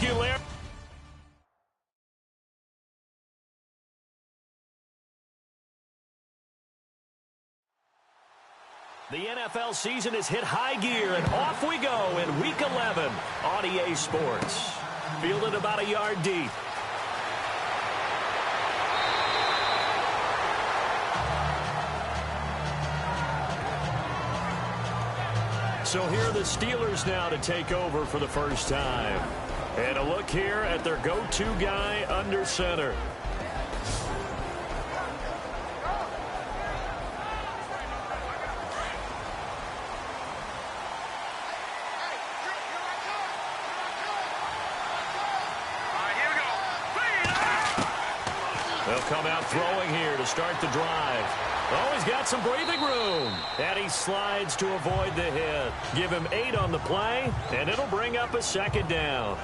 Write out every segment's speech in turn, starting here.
you, Larry. The NFL season has hit high gear, and off we go in Week 11 on EA Sports. Fielded about a yard deep. So here are the Steelers now to take over for the first time. And a look here at their go-to guy under center. They'll come out throwing here to start the drive. Oh, he's got some breathing room. And he slides to avoid the hit. Give him 8 on the play, and it'll bring up a second down.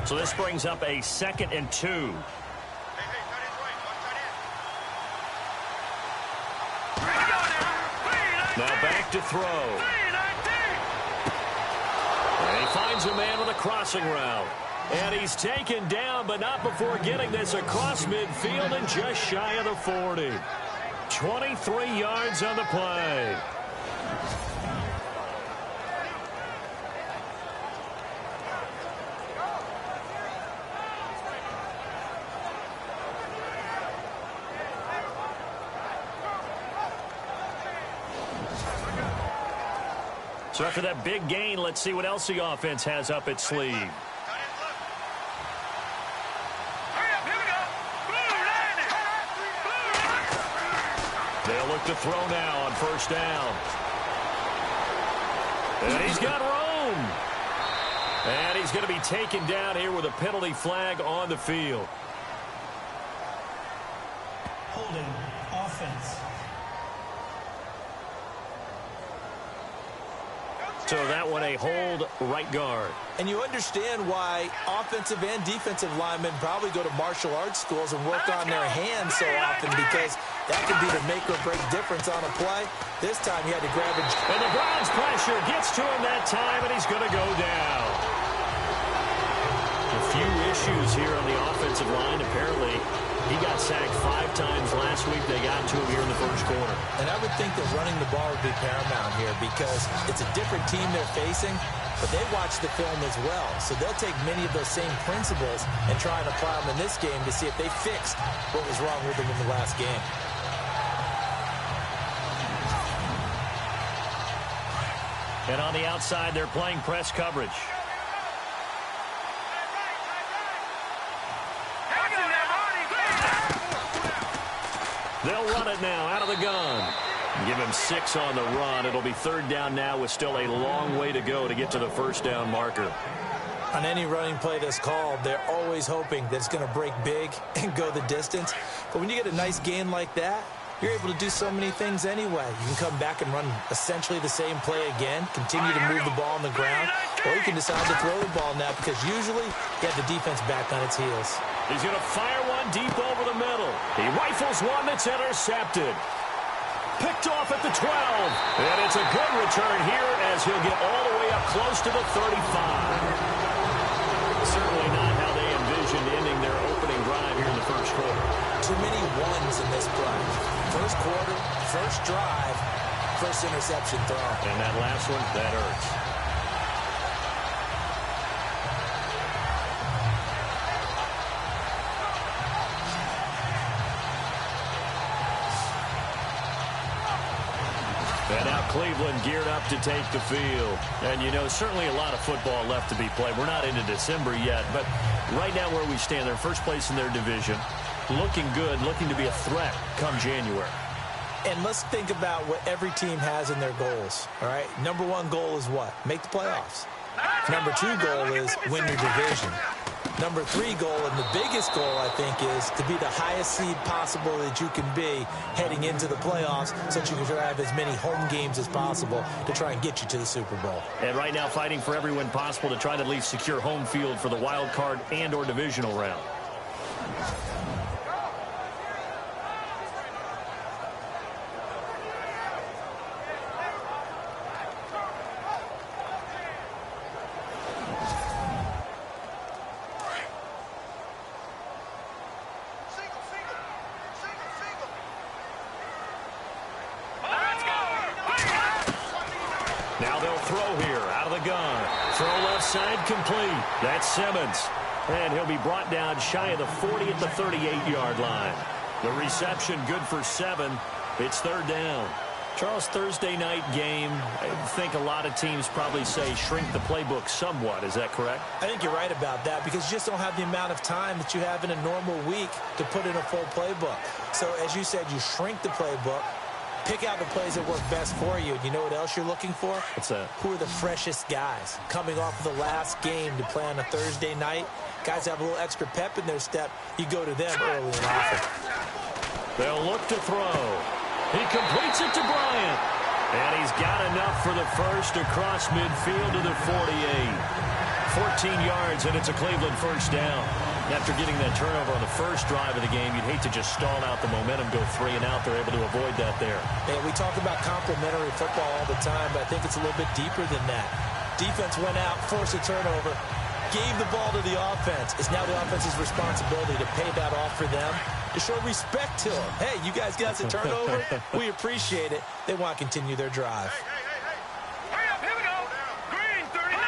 So this brings up a 2nd and 2. Now back to throw. And he finds a man with a crossing route. And he's taken down, but not before getting this across midfield and just shy of the 40. 23 yards on the play. So after that big gain, let's see what else the offense has up its sleeve. They'll look to throw now on first down. And he's got room. And he's going to be taken down here with a penalty flag on the field. Holding offense. So that one a hold right guard. And you understand why offensive and defensive linemen probably go to martial arts schools and work on their hands so often, because that could be the make or break difference on a play. This time he had to grab it. And the Browns pressure gets to him that time, and he's going to go down. A few issues here on the offensive line. Apparently, he got sacked 5 times last week. They got to him here in the first quarter. And I would think that running the ball would be paramount here, because it's a different team they're facing, but they watch the film as well. So they'll take many of those same principles and try and apply them in this game to see if they fixed what was wrong with them in the last game. And on the outside, they're playing press coverage. They'll run it now out of the gun. Give him 6 on the run. It'll be 3rd down now with still a long way to go to get to the first down marker. On any running play that's called, they're always hoping that it's going to break big and go the distance. But when you get a nice gain like that, you're able to do so many things anyway. You can come back and run essentially the same play again, continue to move the ball on the ground, or you can decide to throw the ball now, because usually you have the defense back on its heels. He's going to fire one deep over the middle. He rifles one that's intercepted. Picked off at the 12. And it's a good return here as he'll get all the way up close to the 35. Certainly not how they envisioned ending their opening drive here in the first quarter. Too many ones in this play. First quarter, first drive, first interception throw. And that last one, that hurts. And now Cleveland geared up to take the field. And, you know, certainly a lot of football left to be played. We're not into December yet, but right now where we stand, they're first place in their division. Looking good, looking to be a threat come January. And let's think about what every team has in their goals, all right? Number 1 goal is what? Make the playoffs. Number 2 goal is win your division. Number 3 goal, and the biggest goal, I think, is to be the highest seed possible that you can be heading into the playoffs, so that you can drive as many home games as possible to try and get you to the Super Bowl. And right now fighting for every win possible to try to at least secure home field for the wild card and or divisional round. throw here out of the gun. Throw left side complete. That's Simmons. And he'll be brought down shy of the 40 at the 38-yard line. The reception good for 7. It's third down. Charles, Thursday night game, I think a lot of teams probably say shrink the playbook somewhat. Is that correct? I think you're right about that because you just don't have the amount of time that you have in a normal week to put in a full playbook. So as you said, you shrink the playbook, pick out the plays that work best for you. You know what else you're looking for? What's that? Who are the freshest guys coming off of the last game to play on a Thursday night? Guys have a little extra pep in their step. You go to them early and often. They'll look to throw. He completes it to Bryant. And he's got enough for the first across midfield to the 48. 14 yards, and it's a Cleveland first down. After getting that turnover on the first drive of the game, you'd hate to just stall out the momentum, go 3 and out. They're able to avoid that there. Man, we talk about complementary football all the time, but I think it's a little bit deeper than that. Defense went out, forced a turnover, gave the ball to the offense. It's now the offense's responsibility to pay that off for them, to show respect to them. Hey, you guys got us a turnover. We appreciate it. They want to continue their drive. Hurry up, here we go. Green 39.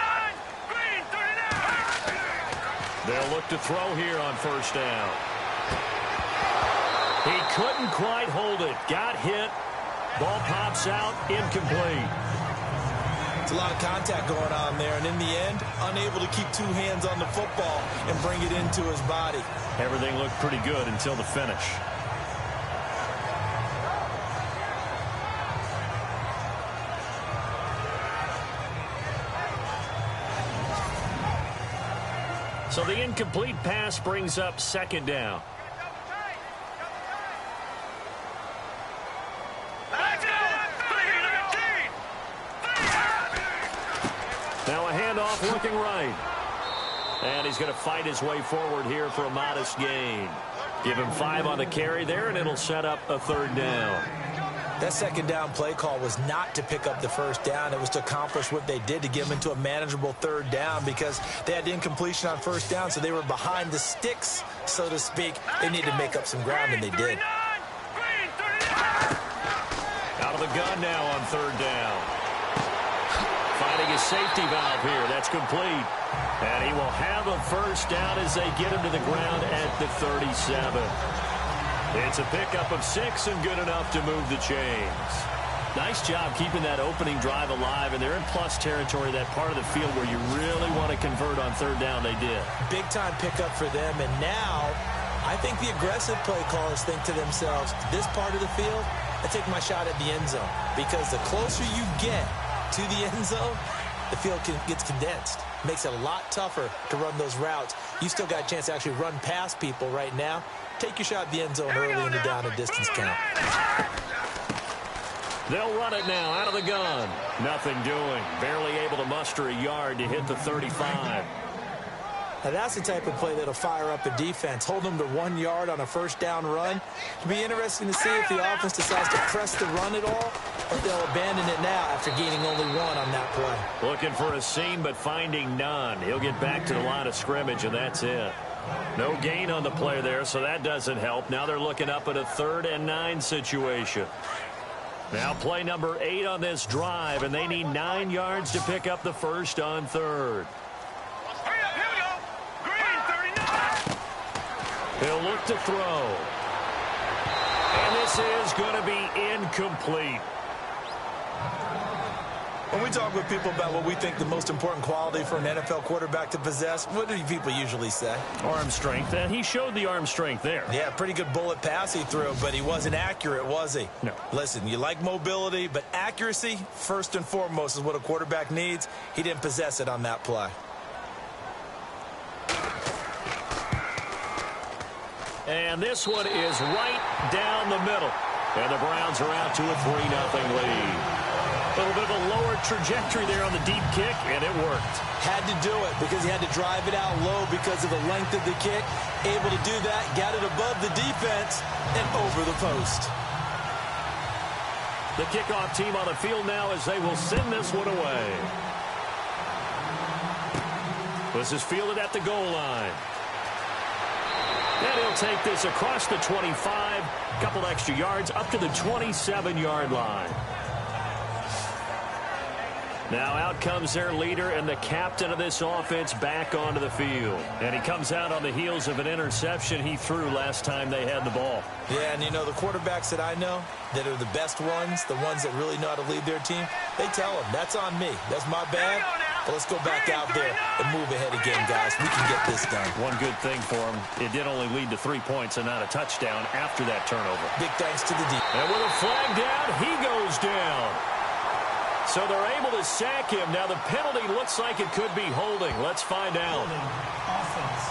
Green 39. They'll look to throw here on first down. He couldn't quite hold it. Got hit. Ball pops out. Incomplete. It's a lot of contact going on there, and in the end, unable to keep 2 hands on the football and bring it into his body. Everything looked pretty good until the finish. So the incomplete pass brings up second down. Now a handoff looking right. And he's going to fight his way forward here for a modest gain. Give him 5 on the carry there, and it'll set up a third down. That second down play call was not to pick up the first down. It was to accomplish what they did, to get them into a manageable third down, because they had incompletion on first down, so they were behind the sticks, so to speak. They needed to make up some ground, and they did. Out of the gun now on third down. Finding a safety valve here. That's complete. And he will have a first down as they get him to the ground at the 37. It's a pickup of 6 and good enough to move the chains. Nice job keeping that opening drive alive, and they're in plus territory, that part of the field where you really want to convert on third down. They did. Big-time pickup for them, and now I think the aggressive play callers think to themselves, this part of the field, I take my shot at the end zone, because the closer you get to the end zone, the field gets condensed. Makes it a lot tougher to run those routes. You still got a chance to actually run past people right now. Take your shot at the end zone early in the down and distance count. They'll run it now out of the gun. Nothing doing. Barely able to muster a yard to hit the 35. Now that's the type of play that'll fire up a defense. Hold them to 1 yard on a first down run. It'll be interesting to see if the offense decides to press the run at all, or if they'll abandon it now after gaining only 1 on that play. Looking for a seam, but finding none. He'll get back to the line of scrimmage, and that's it. No gain on the play there, so that doesn't help. Now they're looking up at a 3rd and 9 situation. Now play number 8 on this drive, and they need 9 yards to pick up the first on 3rd. Hurry up, here we go. Green 39. He'll look to throw. And this is going to be incomplete. When we talk with people about what we think the most important quality for an NFL quarterback to possess, what do people usually say? Arm strength, and he showed the arm strength there. Yeah, pretty good bullet pass he threw, but he wasn't accurate, was he? No. Listen, you like mobility, but accuracy, first and foremost, is what a quarterback needs. He didn't possess it on that play. And this one is right down the middle. And the Browns are out to a 3-0 lead. A little bit of a lower trajectory there on the deep kick, and it worked. Had to do it because he had to drive it out low because of the length of the kick. Able to do that, got it above the defense and over the post. The kickoff team on the field now as they will send this one away. This is fielded at the goal line. And he'll take this across the 25, a couple extra yards, up to the 27-yard line. Now out comes their leader and the captain of this offense back onto the field. And he comes out on the heels of an interception he threw last time they had the ball. Yeah, and you know, the quarterbacks that I know that are the best ones, the ones that really know how to lead their team, they tell them, that's on me. That's my bad. But let's go back out there and move ahead again, guys. We can get this done. One good thing for him, it did only lead to 3 points and not a touchdown after that turnover. Big thanks to the defense. And with a flag down, he goes down. So they're able to sack him. Now the penalty looks like it could be holding. Let's find out. Holding. Offense.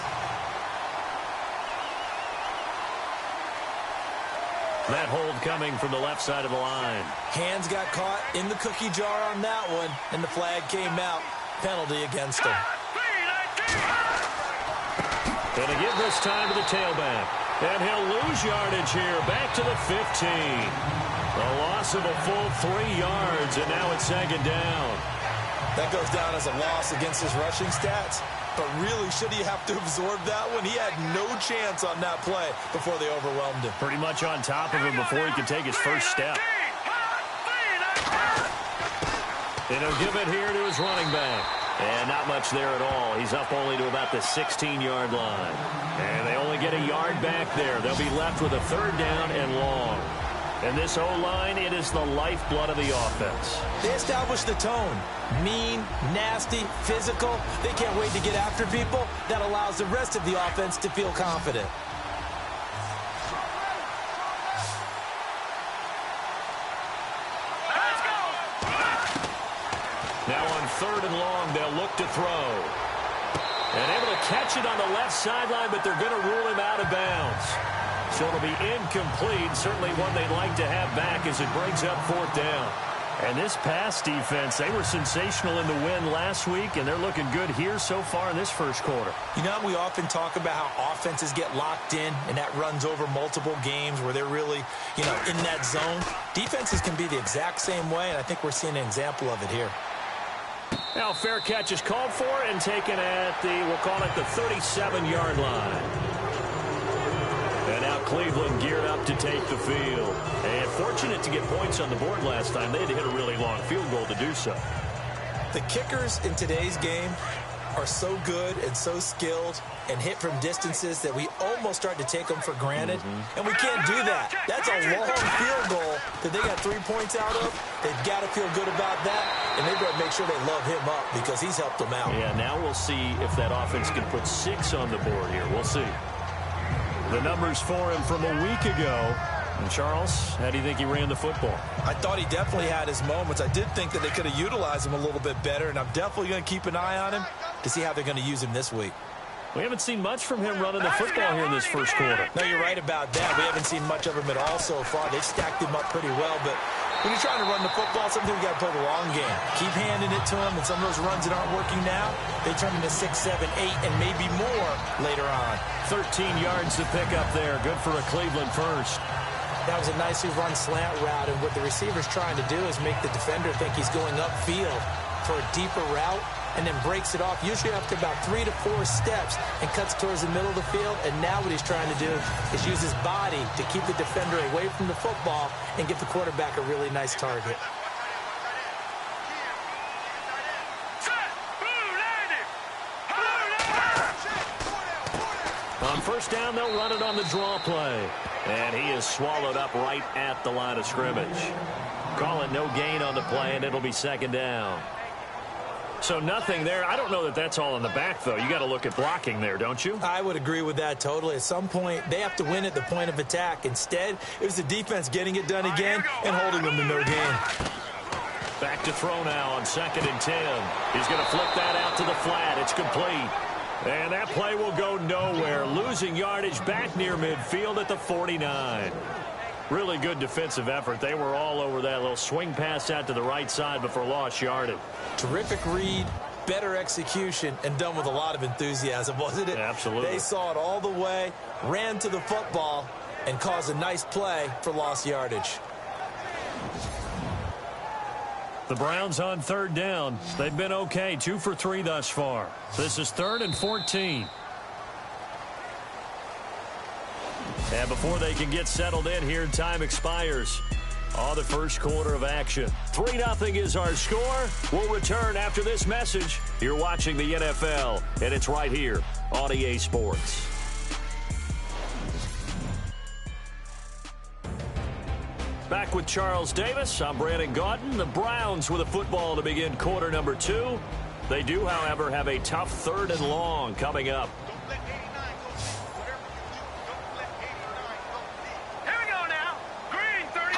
That hold coming from the left side of the line. Hands got caught in the cookie jar on that one, and the flag came out. Penalty against him. Going to give this time to the tailback. And he'll lose yardage here. Back to the 15. A loss of a full 3 yards, and now it's second down. That goes down as a loss against his rushing stats. But really, should he have to absorb that one? He had no chance on that play before they overwhelmed him. Pretty much on top of him before he could take his first step. And he'll give it here to his running back. And not much there at all. He's up only to about the 16-yard line. And they only get a yard back there. They'll be left with a third down and long. And this O-line, it is the lifeblood of the offense. They establish the tone. Mean, nasty, physical. They can't wait to get after people. That allows the rest of the offense to feel confident. Now on third and long, they'll look to throw. And able to catch it on the left sideline, but they're going to rule him out of bounds. So it'll be incomplete, certainly one they'd like to have back as it brings up fourth down. And this pass defense, they were sensational in the win last week, and they're looking good here so far in this first quarter. You know, we often talk about how offenses get locked in, and that runs over multiple games where they're really, you know, in that zone. Defenses can be the exact same way, and I think we're seeing an example of it here. Now, fair catch is called for and taken at the, we'll call it the 37-yard line. And now Cleveland geared up to take the field. And fortunate to get points on the board last time. They had to hit a really long field goal to do so. The kickers in today's game are so good and so skilled and hit from distances that we almost start to take them for granted. And we can't do that. That's a long field goal that they got 3 points out of. They've got to feel good about that. And they've got to make sure they love him up because he's helped them out. Yeah, now we'll see if that offense can put 6 on the board here. We'll see. The numbers for him from a week ago. And Charles, how do you think he ran the football? I thought he definitely had his moments. I did think that they could have utilized him a little bit better, and I'm definitely going to keep an eye on him to see how they're going to use him this week. We haven't seen much from him running the football here in this first quarter. No, you're right about that. We haven't seen much of him at all so far. They've stacked him up pretty well, but when you're trying to run the football, sometimes you got to play the long game. Keep handing it to him, and some of those runs that aren't working now, they turn into 6, 7, 8, and maybe more later on. 13 yards to pick up there. Good for a Cleveland first. That was a nicely run slant route, and what the receiver's trying to do is make the defender think he's going upfield for a deeper route, and then breaks it off, usually after about 3 to 4 steps, and cuts towards the middle of the field. And now what he's trying to do is use his body to keep the defender away from the football and give the quarterback a really nice target. On first down, they'll run it on the draw play. And he is swallowed up right at the line of scrimmage. Call it no gain on the play, and it'll be second down. So nothing there. I don't know that that's all in the back, though. You got to look at blocking there, don't you? I would agree with that totally. At some point, they have to win at the point of attack. Instead, it was the defense getting it done again and holding them to no gain. Back to throw now on 2nd and 10. He's going to flip that out to the flat. It's complete. And that play will go nowhere. Losing yardage back near midfield at the 49. Really good defensive effort. They were all over that little swing pass out to the right side before lost yardage. Terrific read, better execution, and done with a lot of enthusiasm, wasn't it? Absolutely. They saw it all the way, ran to the football, and caused a nice play for lost yardage. The Browns on third down. They've been okay, 2 for 3 thus far. This is 3rd and 14. And before they can get settled in here, time expires. on the first quarter of action. 3-0 is our score. We'll return after this message. You're watching the NFL, and it's right here on EA Sports. Back with Charles Davis. I'm Brandon Gaudin. The Browns with a football to begin quarter number 2. They do, however, have a tough 3rd and long coming up. Here we go now. Green, 39.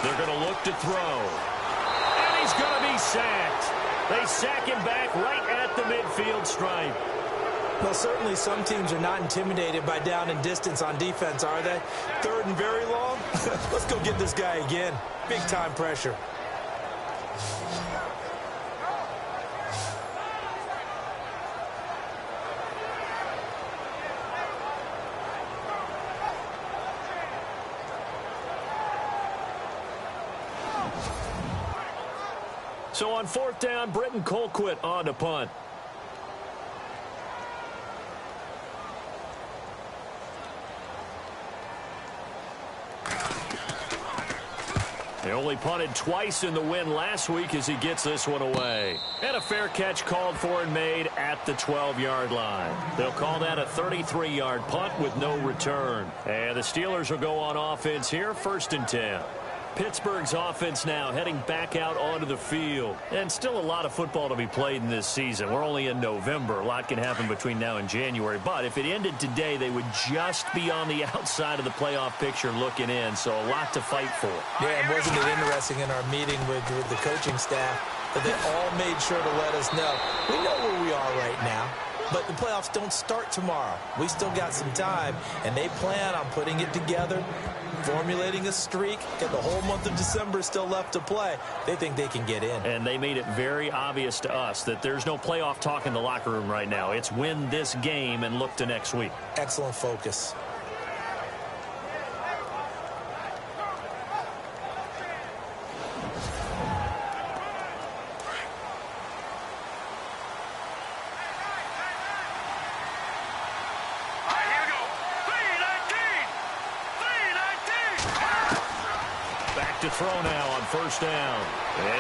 They're going to look to throw. And he's going to be sacked. They sack him back right at the midfield stripe. Well, certainly some teams are not intimidated by down and distance on defense, are they? 3rd and very long? Let's go get this guy again. Big-time pressure. So on 4th down, Britton Colquitt on to punt. He only punted twice in the win last week as he gets this one away. And a fair catch called for and made at the 12-yard line. They'll call that a 33-yard punt with no return. And the Steelers will go on offense here, 1st and 10. Pittsburgh's offense now heading back out onto the field. And still a lot of football to be played in this season. We're only in November. A lot can happen between now and January. But if it ended today, they would just be on the outside of the playoff picture looking in. So a lot to fight for. Yeah, and wasn't it interesting in our meeting with the coaching staff that they all made sure to let us know, we know where we are right now. But the playoffs don't start tomorrow. We still got some time, and they plan on putting it together, formulating a streak. Got the whole month of December still left to play. They think they can get in. And they made it very obvious to us that there's no playoff talk in the locker room right now. It's win this game and look to next week. Excellent focus. To throw now on 1st down.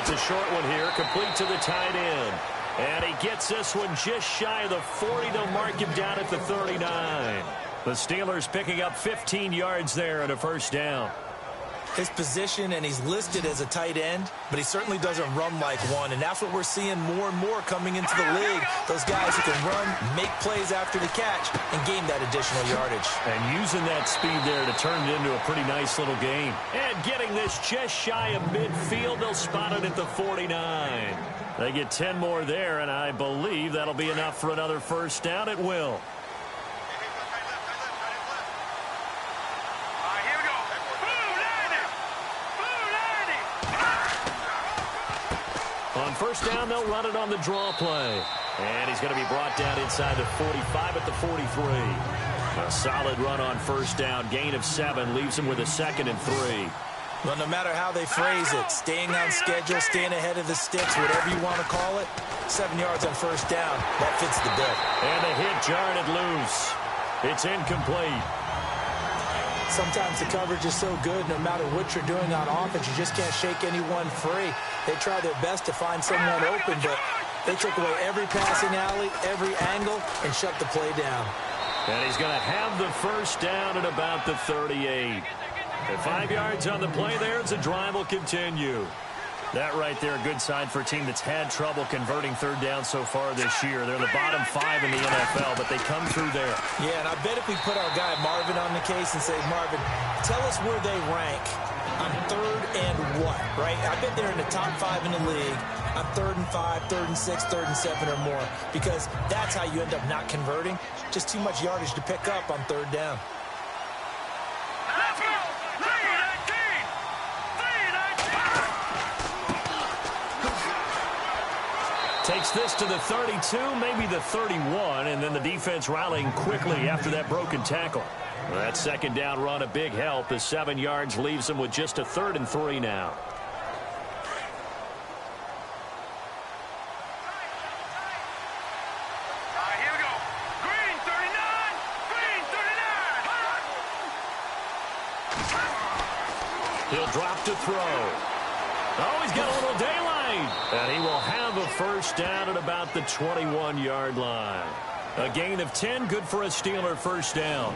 It's a short one here, complete to the tight end. And he gets this one just shy of the 40. They'll mark him down at the 39. The Steelers picking up 15 yards there at a 1st down. His position, and he's listed as a tight end, but he certainly doesn't run like one, and that's what we're seeing more and more coming into the league. Those guys who can run, make plays after the catch, and gain that additional yardage. And using that speed there to turn it into a pretty nice little game. And getting this just shy of midfield, they'll spot it at the 49. They get 10 more there, and I believe that'll be enough for another 1st down. It will. On 1st down, they'll run it on the draw play. And he's going to be brought down inside the 45 at the 43. A solid run on 1st down. Gain of 7 leaves him with a 2nd and 3. Well, no matter how they phrase it, staying on schedule, staying ahead of the sticks, whatever you want to call it, 7 yards on 1st down, that fits the bill. And the hit jarred it loose. It's incomplete. Sometimes the coverage is so good, no matter what you're doing on offense, you just can't shake anyone free. They try their best to find someone open, but they took away every passing alley, every angle, and shut the play down. And he's going to have the 1st down at about the 38. At 5 yards on the play there, as the drive will continue. That right there, a good sign for a team that's had trouble converting 3rd down so far this year. They're in the bottom 5 in the NFL, but they come through there. Yeah, and I bet if we put our guy Marvin on the case and say, Marvin, tell us where they rank on 3rd and what, right? I bet they're in the top 5 in the league on 3rd and 5, 3rd and 6, 3rd and 7 or more, because that's how you end up not converting. Just too much yardage to pick up on 3rd down. Let's go! 319! 319! Takes this to the 32, maybe the 31, and then the defense rallying quickly after that broken tackle. That 2nd down run, a big help. The 7 yards leaves them with just a 3rd and 3 now. Here we go. Green, 39! Green, 39! He'll drop to throw. Oh, he's got a little daylight. And he will have a first down at about the 21-yard line. A gain of 10, good for a Steeler first down.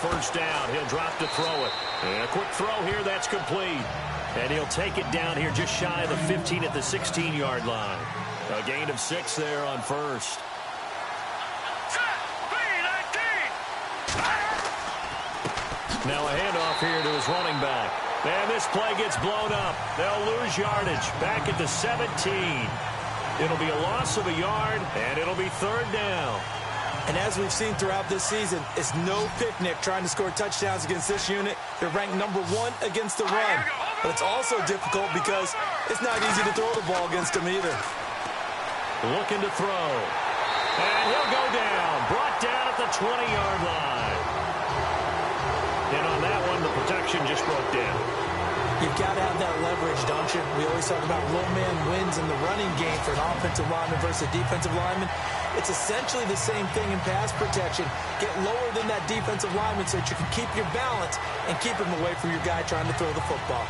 First down. He'll drop to throw it. And a quick throw here. That's complete. And he'll take it down here just shy of the 15 at the 16-yard line. A gain of 6 there on first. Now a handoff here to his running back. And this play gets blown up. They'll lose yardage back at the 17. It'll be a loss of a yard, and it'll be third down. And as we've seen throughout this season, it's no picnic trying to score touchdowns against this unit. They're ranked number 1 against the run. But it's also difficult because it's not easy to throw the ball against them either. Looking to throw. And he'll go down. Brought down at the 20-yard line. And on that one, the protection just broke down. You've got to have that leverage, don't you? We always talk about low man wins in the running game for an offensive lineman versus a defensive lineman. It's essentially the same thing in pass protection. Get lower than that defensive lineman so that you can keep your balance and keep him away from your guy trying to throw the football.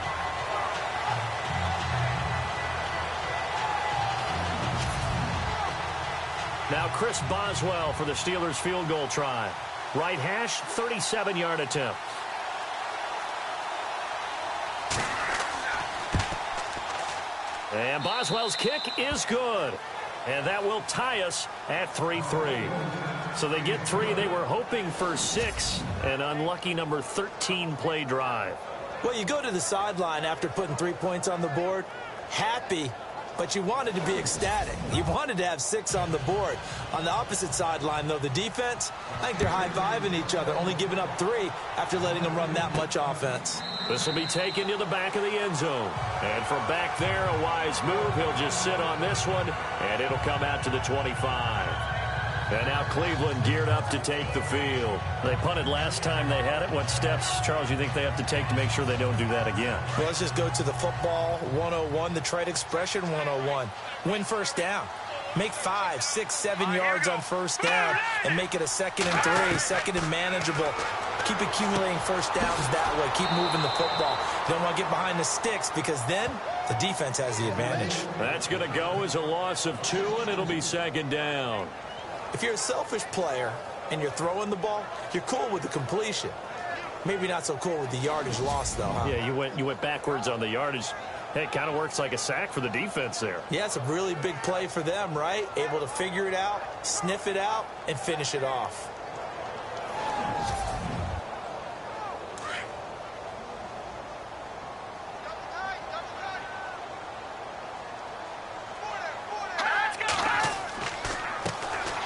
Now Chris Boswell for the Steelers field goal try. Right hash, 37-yard attempt. And Boswell's kick is good. And that will tie us at 3-3. So they get 3. They were hoping for 6. An unlucky number 13 play drive. Well, you go to the sideline after putting 3 points on the board, happy, but you wanted to be ecstatic. You wanted to have 6 on the board. On the opposite sideline, though, the defense, I think they're high-fiving each other, only giving up 3 after letting them run that much offense. This will be taken to the back of the end zone. And from back there, a wise move. He'll just sit on this one, and it'll come out to the 25. And now Cleveland geared up to take the field. They punted last time they had it. What steps, Charles, you think they have to take to make sure they don't do that again? Well, let's just go to the football 101, the trade expression 101. Win first down. Make 5, 6, 7 yards on first down and make it a 2nd and 3, 2nd and manageable. Keep accumulating first downs that way. Keep moving the football. You don't want to get behind the sticks because then the defense has the advantage. That's going to go as a loss of 2, and it'll be 2nd down. If you're a selfish player and you're throwing the ball, you're cool with the completion. Maybe not so cool with the yardage loss, though, huh? Yeah, you went backwards on the yardage. Hey, it kind of works like a sack for the defense there. Yeah, it's a really big play for them, right? Able to figure it out, sniff it out, and finish it off.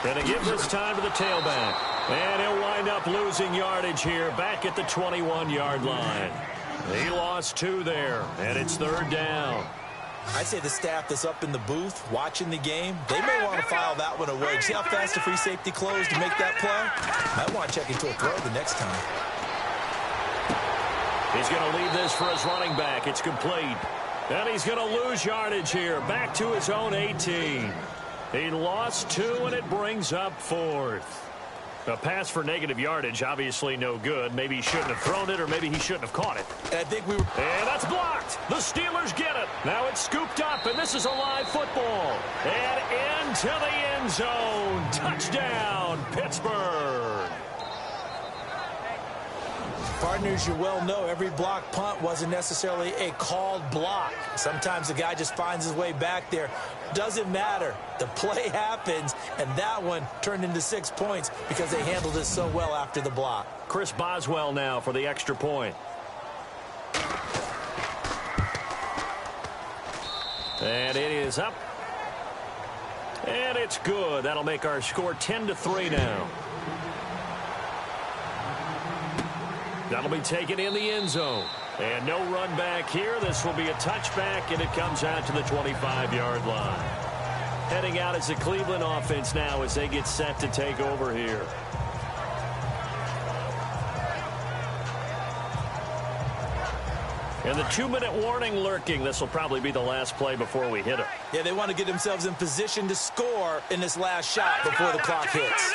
Going to give this time to the tailback. And he'll wind up losing yardage here back at the 21-yard line. He lost 2 there, and it's 3rd down. I'd say the staff that's up in the booth watching the game, they may want to file that one away. See how fast the free safety closed to make that play? Might want to check into a throw the next time. He's going to leave this for his running back. It's complete. And he's going to lose yardage here back to his own 18. He lost 2, and it brings up 4th. A pass for negative yardage, obviously no good. Maybe he shouldn't have thrown it, or maybe he shouldn't have caught it. And I think we were... And that's blocked. The Steelers get it. Now it's scooped up, and this is a live football. And into the end zone. Touchdown, Pittsburgh. Partners, you well know every block punt wasn't necessarily a called block. Sometimes the guy just finds his way back there. Doesn't matter. The play happens, and that one turned into 6 points because they handled it so well after the block. Chris Boswell now for the extra point. And it is up. And it's good. That'll make our score 10-3 now. That'll be taken in the end zone. And no run back here. This will be a touchback, and it comes out to the 25-yard line. Heading out is the Cleveland offense now as they get set to take over here. And the 2-minute warning lurking. This will probably be the last play before we hit it. Yeah, they want to get themselves in position to score in this last shot before the clock hits.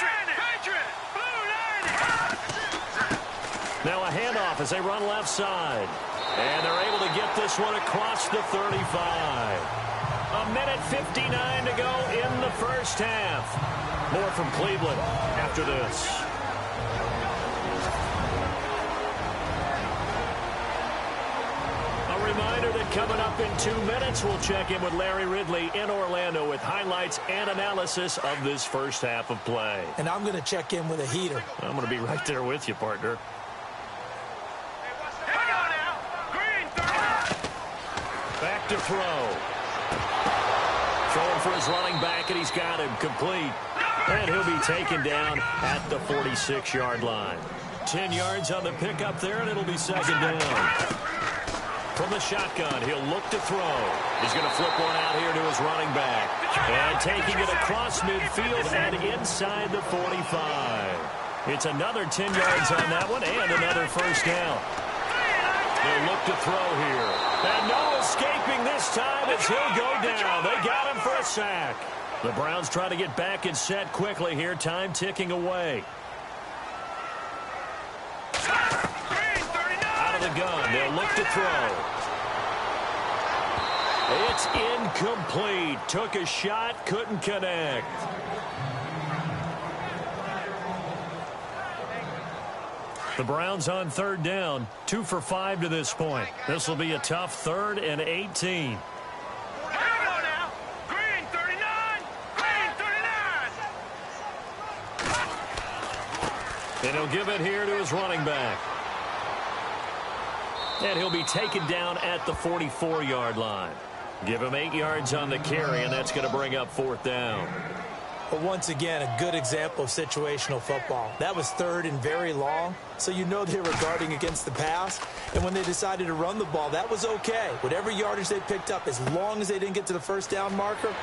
Now a handoff as they run left side. And they're able to get this one across the 35. A minute 59 to go in the first half. More from Cleveland after this. A reminder that coming up in 2 minutes, we'll check in with Larry Ridley in Orlando with highlights and analysis of this first half of play. And I'm going to check in with a heater. I'm going to be right there with you, partner. Back to throw. Throwing for his running back, and he's got him complete. And he'll be taken down at the 46-yard line. 10 yards on the pickup there, and it'll be second down. From the shotgun, he'll look to throw. He's going to flip one out here to his running back. And taking it across midfield and inside the 45. It's another 10 yards on that one and another first down. They'll look to throw here. And no escaping this time as he'll go down. They got him for a sack. The Browns try to get back and set quickly here. Time ticking away. Out of the gun. They'll look to throw. It's incomplete. Took a shot, couldn't connect. The Browns on third down, 2 for 5 to this point. This will be a tough 3rd and 18. And he'll give it here to his running back. And he'll be taken down at the 44-yard line. Give him 8 yards on the carry, and that's going to bring up 4th down. But once again, a good example of situational football. That was 3rd and very long, so you know they were guarding against the pass. And when they decided to run the ball, that was okay. Whatever yardage they picked up, as long as they didn't get to the first down marker,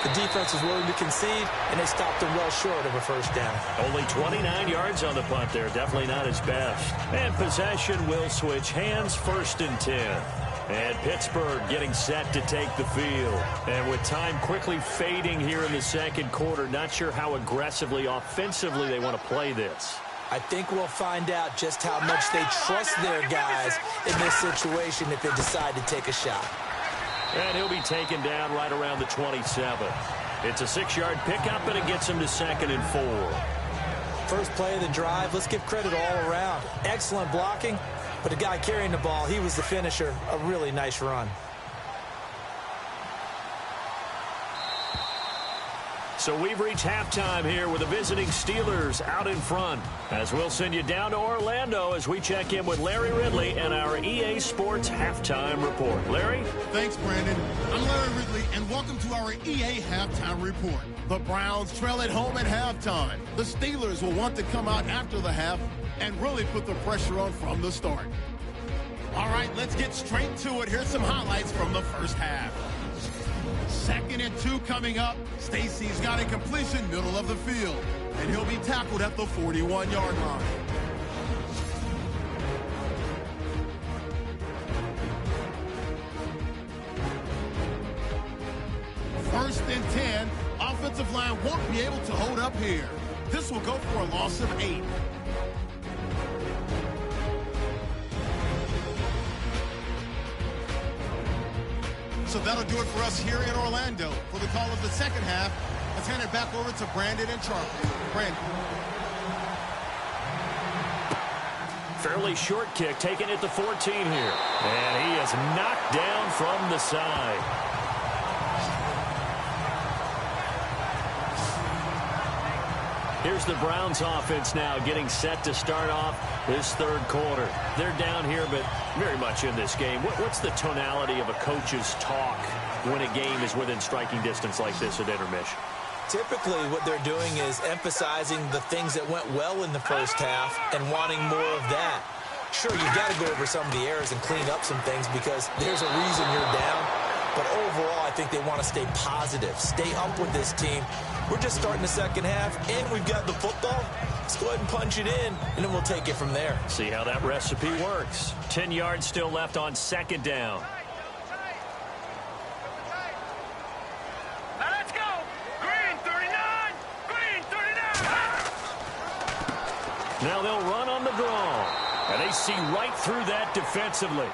the defense was willing to concede, and they stopped them well short of a first down. Only 29 yards on the punt there. Definitely not his best. And possession will switch hands, 1st and 10. And Pittsburgh getting set to take the field. And with time quickly fading here in the second quarter, not sure how aggressively, offensively they want to play this. I think we'll find out just how much they trust their guys in this situation if they decide to take a shot. And he'll be taken down right around the 27. It's a 6-yard pickup, and it gets him to 2nd and 4. First play of the drive, let's give credit all around. Excellent blocking. But the guy carrying the ball, he was the finisher. A really nice run. So we've reached halftime here with the visiting Steelers out in front. As we'll send you down to Orlando as we check in with Larry Ridley and our EA Sports Halftime Report. Larry? Thanks, Brandon. I'm Larry Ridley, and welcome to our EA Halftime Report. The Browns trail at home at halftime. The Steelers will want to come out after the half and really put the pressure on from the start. All right, let's get straight to it. Here's some highlights from the first half. 2nd and 2 coming up. Stacy's got a completion middle of the field, and he'll be tackled at the 41-yard line. First and 10. Offensive line won't be able to hold up here. This will go for a loss of 8. So that'll do it for us here in Orlando. For the call of the second half, let's hand it back over to Brandon and Charlie. Brandon. Fairly short kick, taken at the 14 here. And he is knocked down from the side. Here's the Browns offense now getting set to start off this third quarter. They're down here, but very much in this game. What's the tonality of a coach's talk when a game is within striking distance like this at intermission? Typically, what they're doing is emphasizing the things that went well in the first half and wanting more of that. Sure, you've got to go over some of the errors and clean up some things because there's a reason you're down. But overall, I think they want to stay positive, stay up with this team. We're just starting the second half, and we've got the football. Let's go ahead and punch it in, and then we'll take it from there. See how that recipe works. 10 yards still left on second down. Now let's go. Green 39. Green 39. Now they'll run on the draw. And they see right through that defensively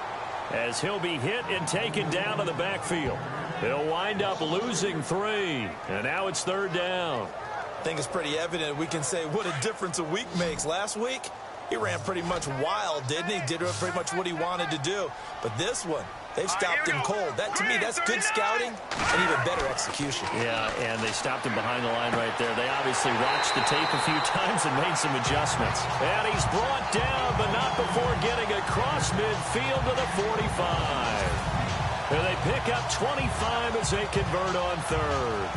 as he'll be hit and taken down to the backfield. They'll wind up losing 3. And now it's third down. I think it's pretty evident we can say what a difference a week makes. Last week, he ran pretty much wild, didn't he? Did pretty much what he wanted to do. But this one, they've stopped him cold. That, to me, that's good scouting and even better execution. Yeah, and they stopped him behind the line right there. They obviously watched the tape a few times and made some adjustments. And he's brought down, but not before getting across midfield to the 45. And they pick up 25 as they convert on third.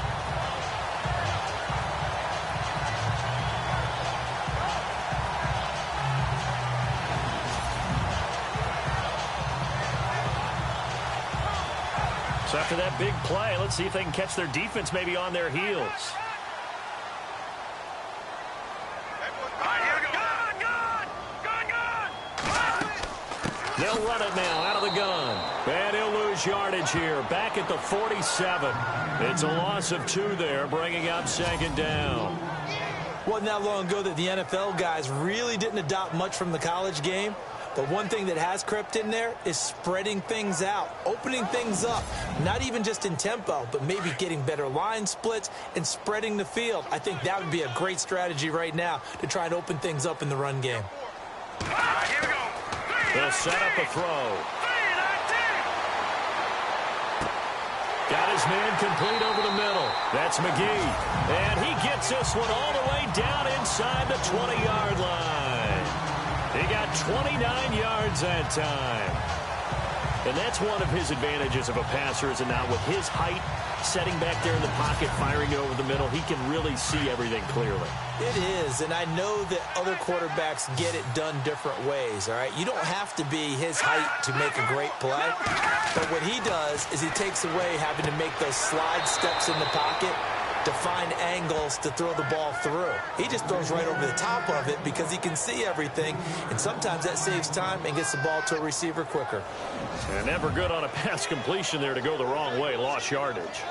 So after that big play, let's see if they can catch their defense maybe on their heels. They'll run it now out of the gun. And he'll lose yardage here. Back at the 47. It's a loss of 2 there, bringing up second down. Wasn't that long ago that the NFL guys really didn't adopt much from the college game. But one thing that has crept in there is spreading things out, opening things up, not even just in tempo, but maybe getting better line splits and spreading the field. I think that would be a great strategy right now to try and open things up in the run game. Here we go. They'll set up a throw. Got his man complete over the middle. That's McGee. And he gets this one all the way down inside the 20-yard line. He got 29 yards that time. And that's one of his advantages of a passer, is it not? With his height, setting back there in the pocket, firing it over the middle, he can really see everything clearly. It is, and I know that other quarterbacks get it done different ways, all right? You don't have to be his height to make a great play. But what he does is he takes away having to make those slide steps in the pocket to find angles to throw the ball through. He just throws right over the top of it because he can see everything, and sometimes that saves time and gets the ball to a receiver quicker. And never good on a pass completion there to go the wrong way. Lost yardage.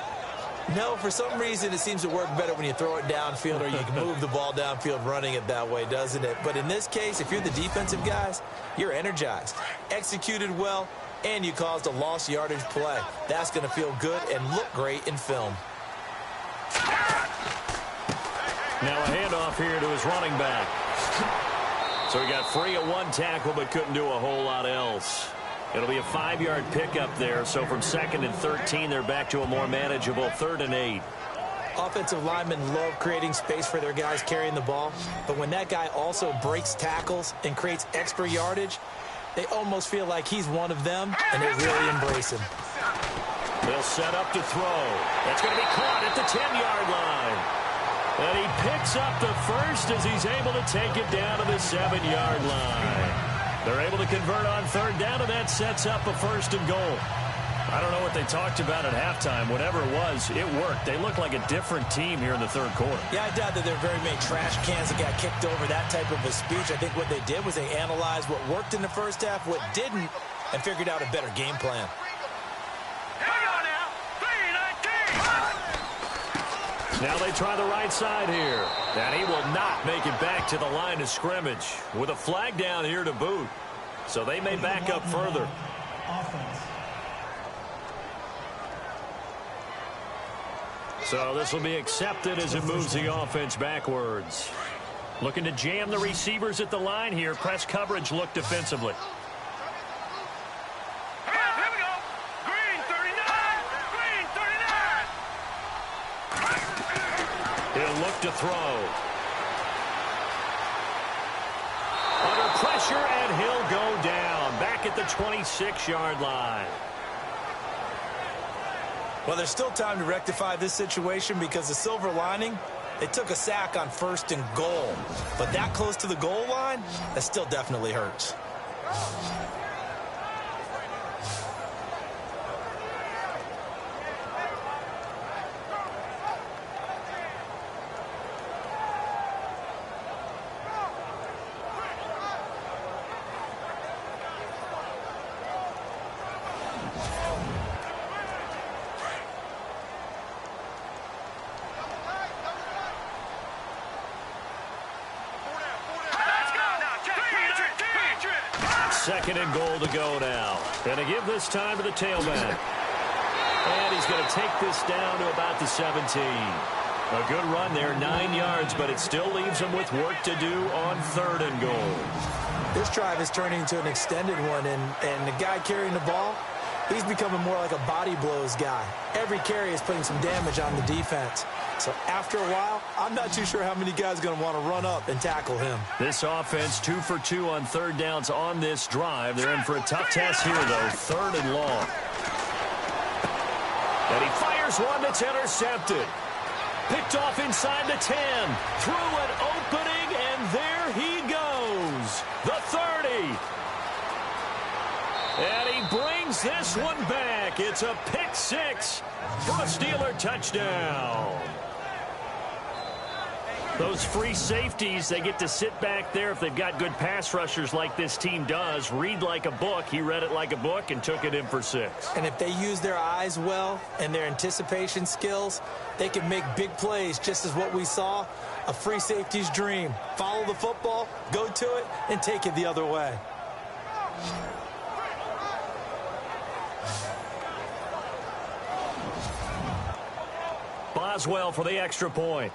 No, for some reason it seems to work better when you throw it downfield or you can move the ball downfield running it that way, doesn't it? But in this case, if you're the defensive guys, you're energized, executed well, and you caused a lost yardage play. That's going to feel good and look great in film. Now a handoff here to his running back. So he got free at one tackle but couldn't do a whole lot else. It'll be a 5-yard pickup there. So from 2nd and 13, they're back to a more manageable 3rd and 8. Offensive linemen love creating space for their guys carrying the ball. But when that guy also breaks tackles and creates extra yardage, they almost feel like he's one of them, and they really embrace him. They'll set up to throw. That's going to be caught at the 10-yard line. And he picks up the first as he's able to take it down to the 7-yard line. They're able to convert on 3rd down, and that sets up a 1st and goal. I don't know what they talked about at halftime. Whatever it was, it worked. They look like a different team here in the 3rd quarter. Yeah, I doubt that there are very many trash cans that got kicked over, that type of a speech. I think what they did was they analyzed what worked in the first half, what didn't, and figured out a better game plan. Now they try the right side here. And he will not make it back to the line of scrimmage with a flag down here to boot. So they may back up further. So this will be accepted as it moves the offense backwards. Looking to jam the receivers at the line here. Press coverage look defensively. Look to throw. Under pressure, and he'll go down. Back at the 26-yard line. Well, there's still time to rectify this situation because the silver lining, they took a sack on 1st and goal. But that close to the goal line, that still definitely hurts. Second and goal to go now. And to give this time to the tailback. And he's going to take this down to about the 17. A good run there, 9 yards, but it still leaves him with work to do on third and goal. This drive is turning into an extended one, and the guy carrying the ball, he's becoming more like a body blows guy. Every carry is putting some damage on the defense. So after a while, I'm not too sure how many guys are going to want to run up and tackle him. This offense 2 for 2 on third downs on this drive. They're in for a tough task here, though. Third and long. And he fires one that's intercepted. Picked off inside the 10. Through an opening, and there he goes. The 30. And he brings this one back. It's a pick six for a Steeler touchdown. Those free safeties, they get to sit back there if they've got good pass rushers like this team does. Read like a book. He read it like a book and took it in for 6. And if they use their eyes well and their anticipation skills, they can make big plays, just as what we saw, a free safety's dream. Follow the football, go to it, and take it the other way. Boswell for the extra point.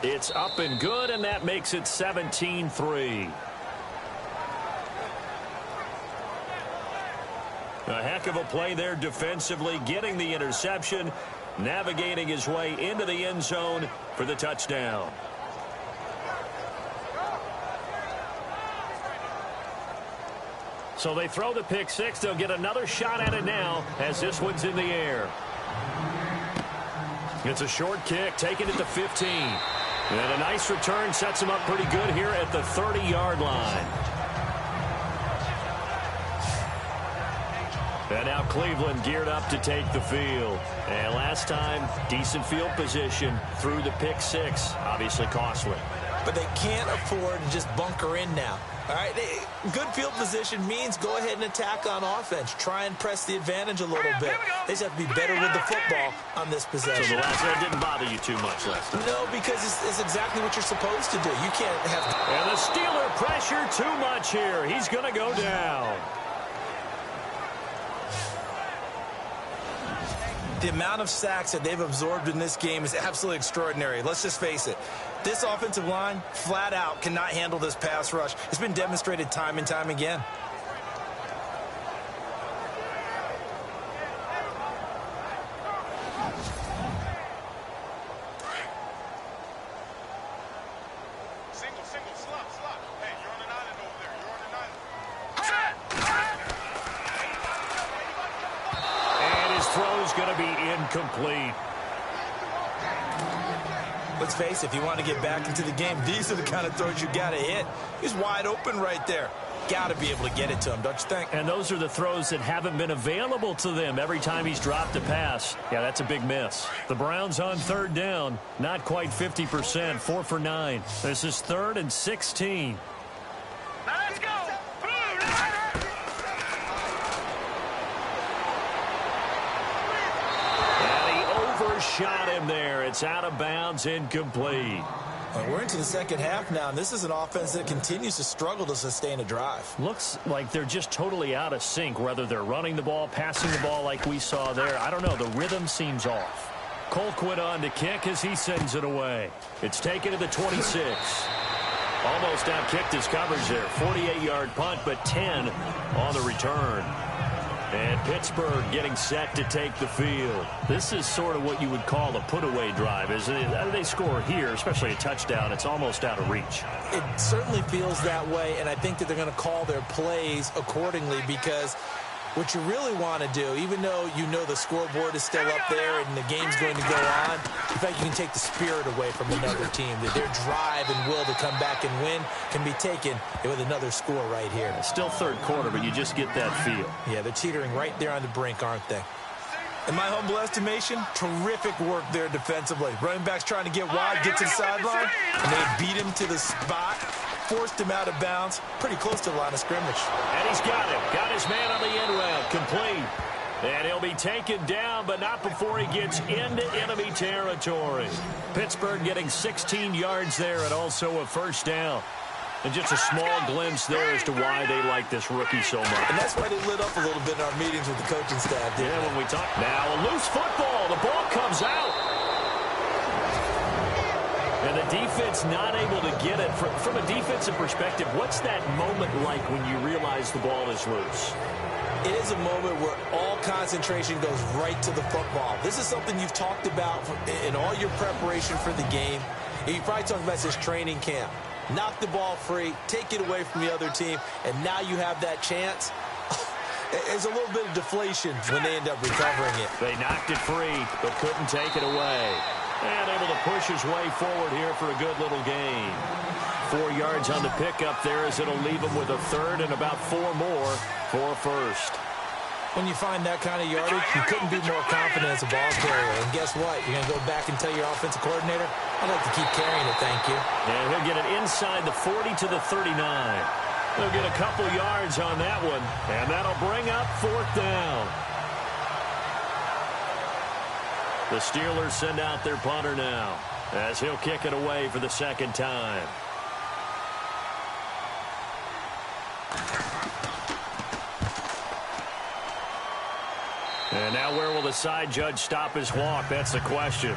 It's up and good, and that makes it 17-3. A heck of a play there defensively, getting the interception, navigating his way into the end zone for the touchdown. So they throw the pick six. They'll get another shot at it now as this one's in the air. It's a short kick, taking it to 15. And a nice return sets him up pretty good here at the 30-yard line. And now Cleveland geared up to take the field. And last time, decent field position through the pick six. Obviously costly. But they can't afford to just bunker in now. All right, good field position means go ahead and attack on offense. Try and press the advantage a little bit. They just have to be better with the football on this possession. So the last one didn't bother you too much last time? No, because it's exactly what you're supposed to do. You can't have... And the Steeler pressure too much here. He's going to go down. The amount of sacks that they've absorbed in this game is absolutely extraordinary. Let's just face it. This offensive line, flat out, cannot handle this pass rush. It's been demonstrated time and time again. Single, slot. Hey, you're on an island over there. You're on an island. And his throw is going to be incomplete. Let's face it, if you want to get back into the game, these are the kind of throws you got to hit. He's wide open right there. Got to be able to get it to him, don't you think? And those are the throws that haven't been available to them every time he's dropped a pass. Yeah, that's a big miss. The Browns on third down, not quite 50%, 4 for 9. This is 3rd and 16. Let's go. Shot him there. It's out of bounds, incomplete. We're into the second half now, and this is an offense that continues to struggle to sustain a drive. Looks like they're just totally out of sync, whether they're running the ball, passing the ball like we saw there. I don't know. The rhythm seems off. Colquitt on to kick as he sends it away. It's taken to the 26. Almost outkicked his coverage there. 48-yard punt, but 10 on the return. And Pittsburgh getting set to take the field. This is sort of what you would call a put-away drive, isn't it? They score here, especially a touchdown. It's almost out of reach. It certainly feels that way, and I think that they're going to call their plays accordingly because What you really want to do, even though you know the scoreboard is still up there and the game's going to go on, in fact, you can take the spirit away from another team. That their drive and will to come back and win can be taken with another score right here. It's still third quarter, but you just get that feel. Yeah, they're teetering right there on the brink, aren't they? In my humble estimation, terrific work there defensively. Running back's trying to get wide, get to the sideline, and they beat him to the spot, forced him out of bounds, pretty close to the line of scrimmage. And he's got it. Got his man on the end route, complete. And he'll be taken down, but not before he gets into enemy territory. Pittsburgh getting 16 yards there and also a first down. And just a small glimpse there as to why they like this rookie so much. And that's why they lit up a little bit in our meetings with the coaching staff. Yeah, when we talk. Now a loose football. The ball comes out. And the defense not able to get it. From a defensive perspective, what's that moment like when you realize the ball is loose? It is a moment where all concentration goes right to the football. This is something you've talked about in all your preparation for the game. And you probably talked about this training camp. Knock the ball free, take it away from the other team, and now you have that chance. There's a little bit of deflation when they end up recovering it. They knocked it free, but couldn't take it away. And able to push his way forward here for a good little gain. 4 yards on the pickup there as it'll leave him with a third and about 4 more for a first. When you find that kind of yardage, you couldn't be more confident as a ball carrier. And guess what? You're going to go back and tell your offensive coordinator, I'd like to keep carrying it, thank you. And he'll get it inside the 40 to the 39. They'll get a couple yards on that one, and that'll bring up fourth down. The Steelers send out their punter now as he'll kick it away for the second time. And now where will the side judge stop his walk? That's the question.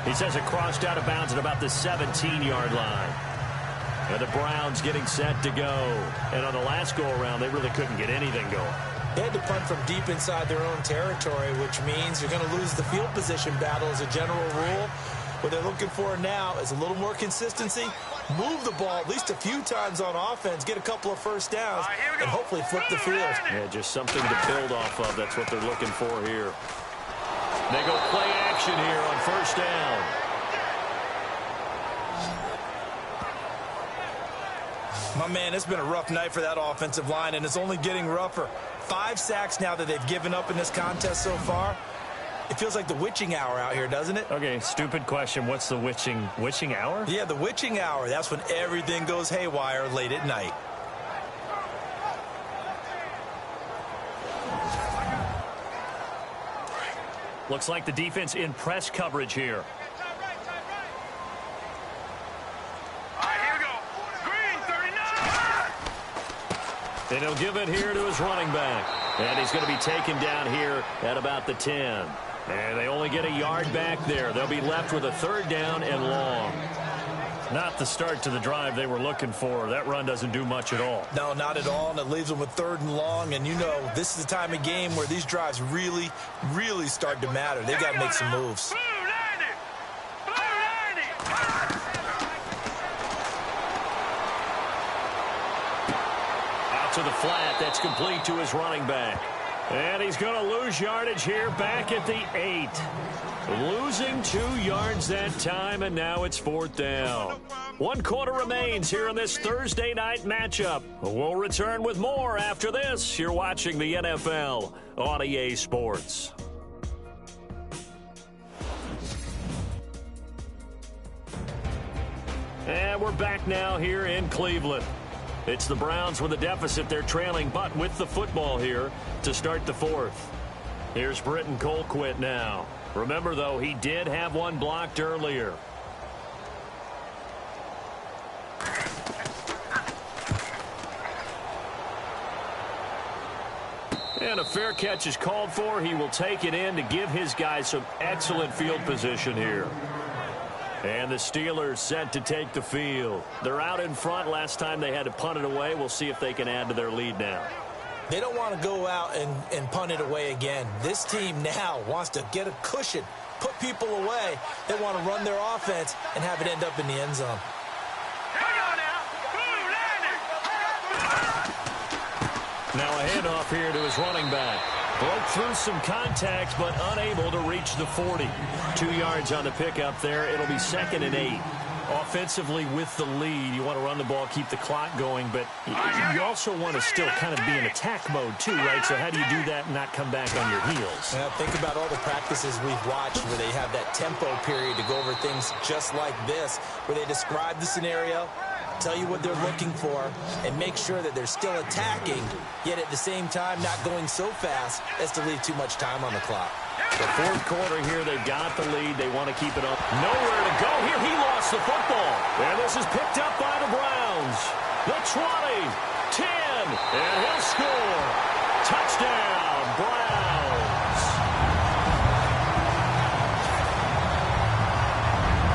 He says it crossed out of bounds at about the 17-yard line. And the Browns getting set to go. And on the last go-around, they really couldn't get anything going. They had to punt from deep inside their own territory, which means you're going to lose the field position battle as a general rule. What they're looking for now is a little more consistency, move the ball at least a few times on offense, get a couple of first downs, and hopefully flip the field. Yeah, just something to build off of. That's what they're looking for here. They go play action here on first down. My man, it's been a rough night for that offensive line, and it's only getting rougher. 5 sacks now that they've given up in this contest so far. It feels like the witching hour out here, doesn't it? Okay, stupid question. What's the witching hour? Yeah, the witching hour. That's when everything goes haywire late at night. Looks like the defense in press coverage here. And he'll give it here to his running back. And he's going to be taken down here at about the 10. And they only get a yard back there. They'll be left with a third down and long. Not the start to the drive they were looking for. That run doesn't do much at all. No, not at all, and it leaves them with third and long. And you know, this is the time of game where these drives really, really start to matter. They've got to make some moves. To the flat, that's complete to his running back. And he's going to lose yardage here back at the 8. Losing 2 yards that time, and now it's fourth down. 1 quarter remains here in this Thursday night matchup. We'll return with more after this. You're watching the NFL on EA Sports. And we're back now here in Cleveland. It's the Browns with a deficit. They're trailing, but with the football here to start the fourth. Here's Britton Colquitt now. Remember, though, he did have one blocked earlier. And a fair catch is called for. He will take it in to give his guys some excellent field position here. And the Steelers set to take the field. They're out in front. Last time they had to punt it away. We'll see if they can add to their lead now. They don't want to go out and punt it away again. This team now wants to get a cushion, put people away. They want to run their offense and have it end up in the end zone. Now a handoff here to his running back. Broke through some contact, but unable to reach the 40. 2 yards on the pickup there. It'll be 2nd and 8. Offensively with the lead, you want to run the ball, keep the clock going, but you also want to still kind of be in attack mode too, right? So how do you do that and not come back on your heels? Well, think about all the practices we've watched where they have that tempo period to go over things just like this, where they describe the scenario, tell you what they're looking for, and make sure that they're still attacking, yet at the same time not going so fast as to leave too much time on the clock. The 4th quarter here, they've got the lead. They want to keep it up. Nowhere to go here. He lost the football. And this is picked up by the Browns. The 20, 10, and he'll score. Touchdown, Browns.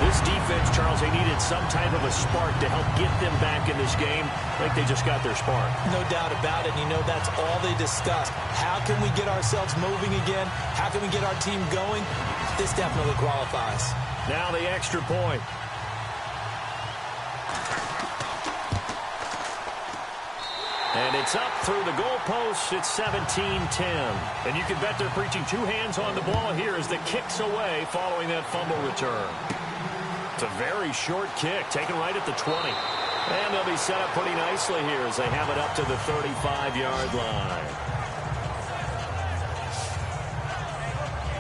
This defense, Charles, they needed some type of a spark to help get them back in this game. I think they just got their spark. No doubt about it. You know, that's all they discussed. How can we get ourselves moving again? How can we get our team going? This definitely qualifies. Now the extra point. And it's up through the goalposts. It's 17-10. And you can bet they're preaching 2 hands on the ball here as the kick's away following that fumble return. It's a very short kick, taken right at the 20. And they'll be set up pretty nicely here as they have it up to the 35-yard line.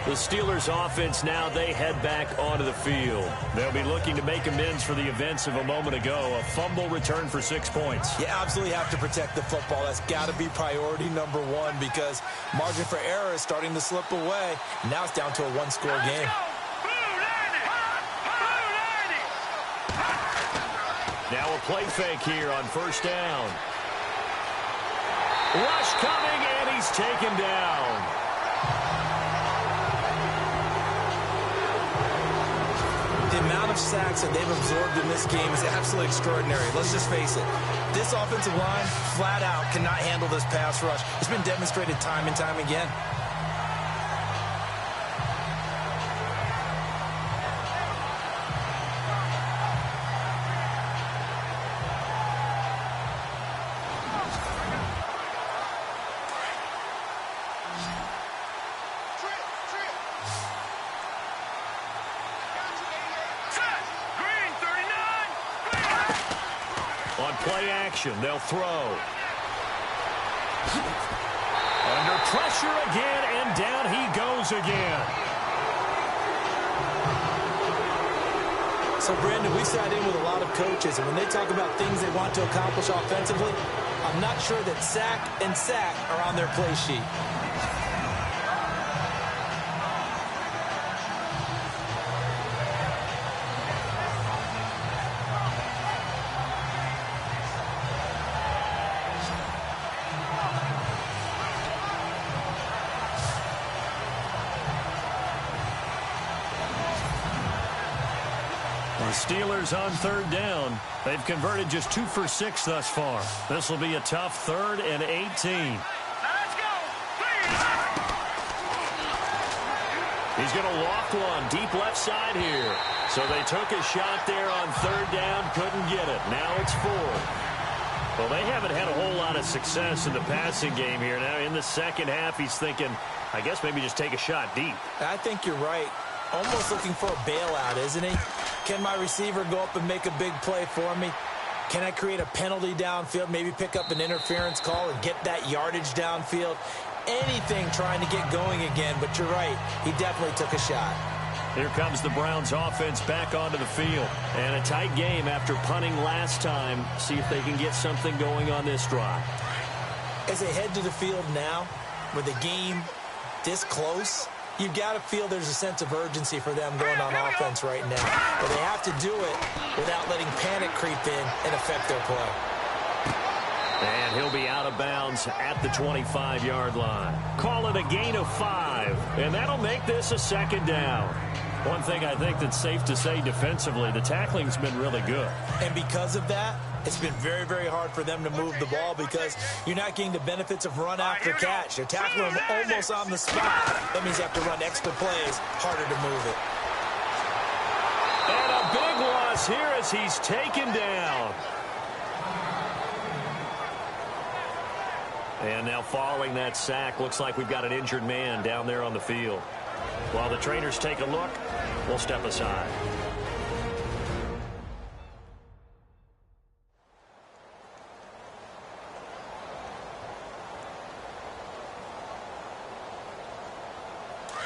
The Steelers offense now, they head back onto the field. They'll be looking to make amends for the events of a moment ago. A fumble return for 6 points. You absolutely have to protect the football. That's got to be priority number 1 because margin for error is starting to slip away. Now it's down to a 1-score game. Now a play fake here on 1st down. Rush coming, and he's taken down. The amount of sacks that they've absorbed in this game is absolutely extraordinary. Let's just face it. This offensive line, flat out, cannot handle this pass rush. It's been demonstrated time and time again. Play action, they'll throw. Under pressure again, and down he goes again. So, Brandon, we sat in with a lot of coaches, and when they talk about things they want to accomplish offensively, I'm not sure that sack and sack are on their play sheet. Steelers on 3rd down. They've converted just 2 for 6 thus far. This will be a tough 3rd and 18. Let's go. He's going to loft one deep left side here. So they took a shot there on 3rd down, couldn't get it. Now it's 4th. Well, they haven't had a whole lot of success in the passing game here. Now in the second half, he's thinking, I guess maybe just take a shot deep. I think you're right. Almost looking for a bailout, isn't he? Can my receiver go up and make a big play for me? Can I create a penalty downfield, maybe pick up an interference call and get that yardage downfield? Anything trying to get going again, but you're right. He definitely took a shot. Here comes the Browns offense back onto the field. And a tight game after punting last time. See if they can get something going on this drive. As they head to the field now, with the game this close, you've got to feel there's a sense of urgency for them going on offense right now. But they have to do it without letting panic creep in and affect their play. And he'll be out of bounds at the 25-yard line. Call it a gain of 5, and that'll make this a 2nd down. One thing I think that's safe to say defensively, the tackling's been really good. And because of that, it's been very, very hard for them to move the ball because you're not getting the benefits of run after catch. They're tackling them almost on the spot. That means you have to run extra plays, harder to move it. And a big loss here as he's taken down. And now following that sack, looks like we've got an injured man down there on the field. While the trainers take a look, we'll step aside.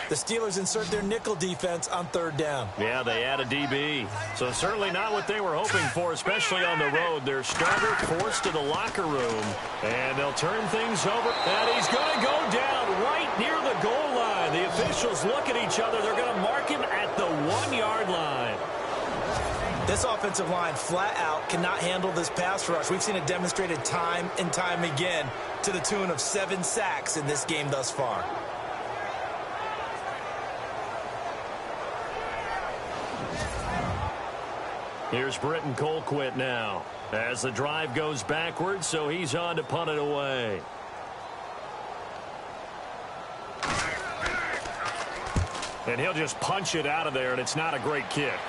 The Steelers insert their nickel defense on third down. Yeah, they add a DB. So certainly not what they were hoping for, especially on the road. Their starter forced to the locker room, and they'll turn things over. And he's going to go down right near the goal line. The officials look at each other. They're going to mark him at the 1-yard line. This offensive line flat out cannot handle this pass rush. We've seen it demonstrated time and time again to the tune of 7 sacks in this game thus far. Here's Britton Colquitt now as the drive goes backwards, so he's on to punt it away. And he'll just punch it out of there, and it's not a great kick.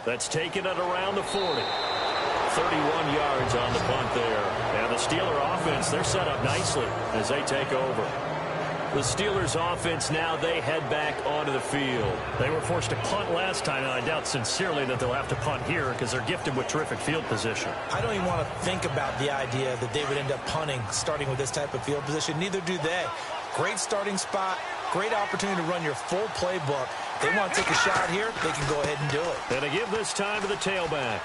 That's taken it around the 40. 31 yards on the punt there. And the Steeler offense, they're set up nicely as they take over. The Steelers offense now, they head back onto the field. They were forced to punt last time, and I doubt sincerely that they'll have to punt here because they're gifted with terrific field position. I don't even want to think about the idea that they would end up punting starting with this type of field position. Neither do they. Great starting spot, great opportunity to run your full playbook. They want to take a shot here, they can go ahead and do it. And they give this time to the tailback.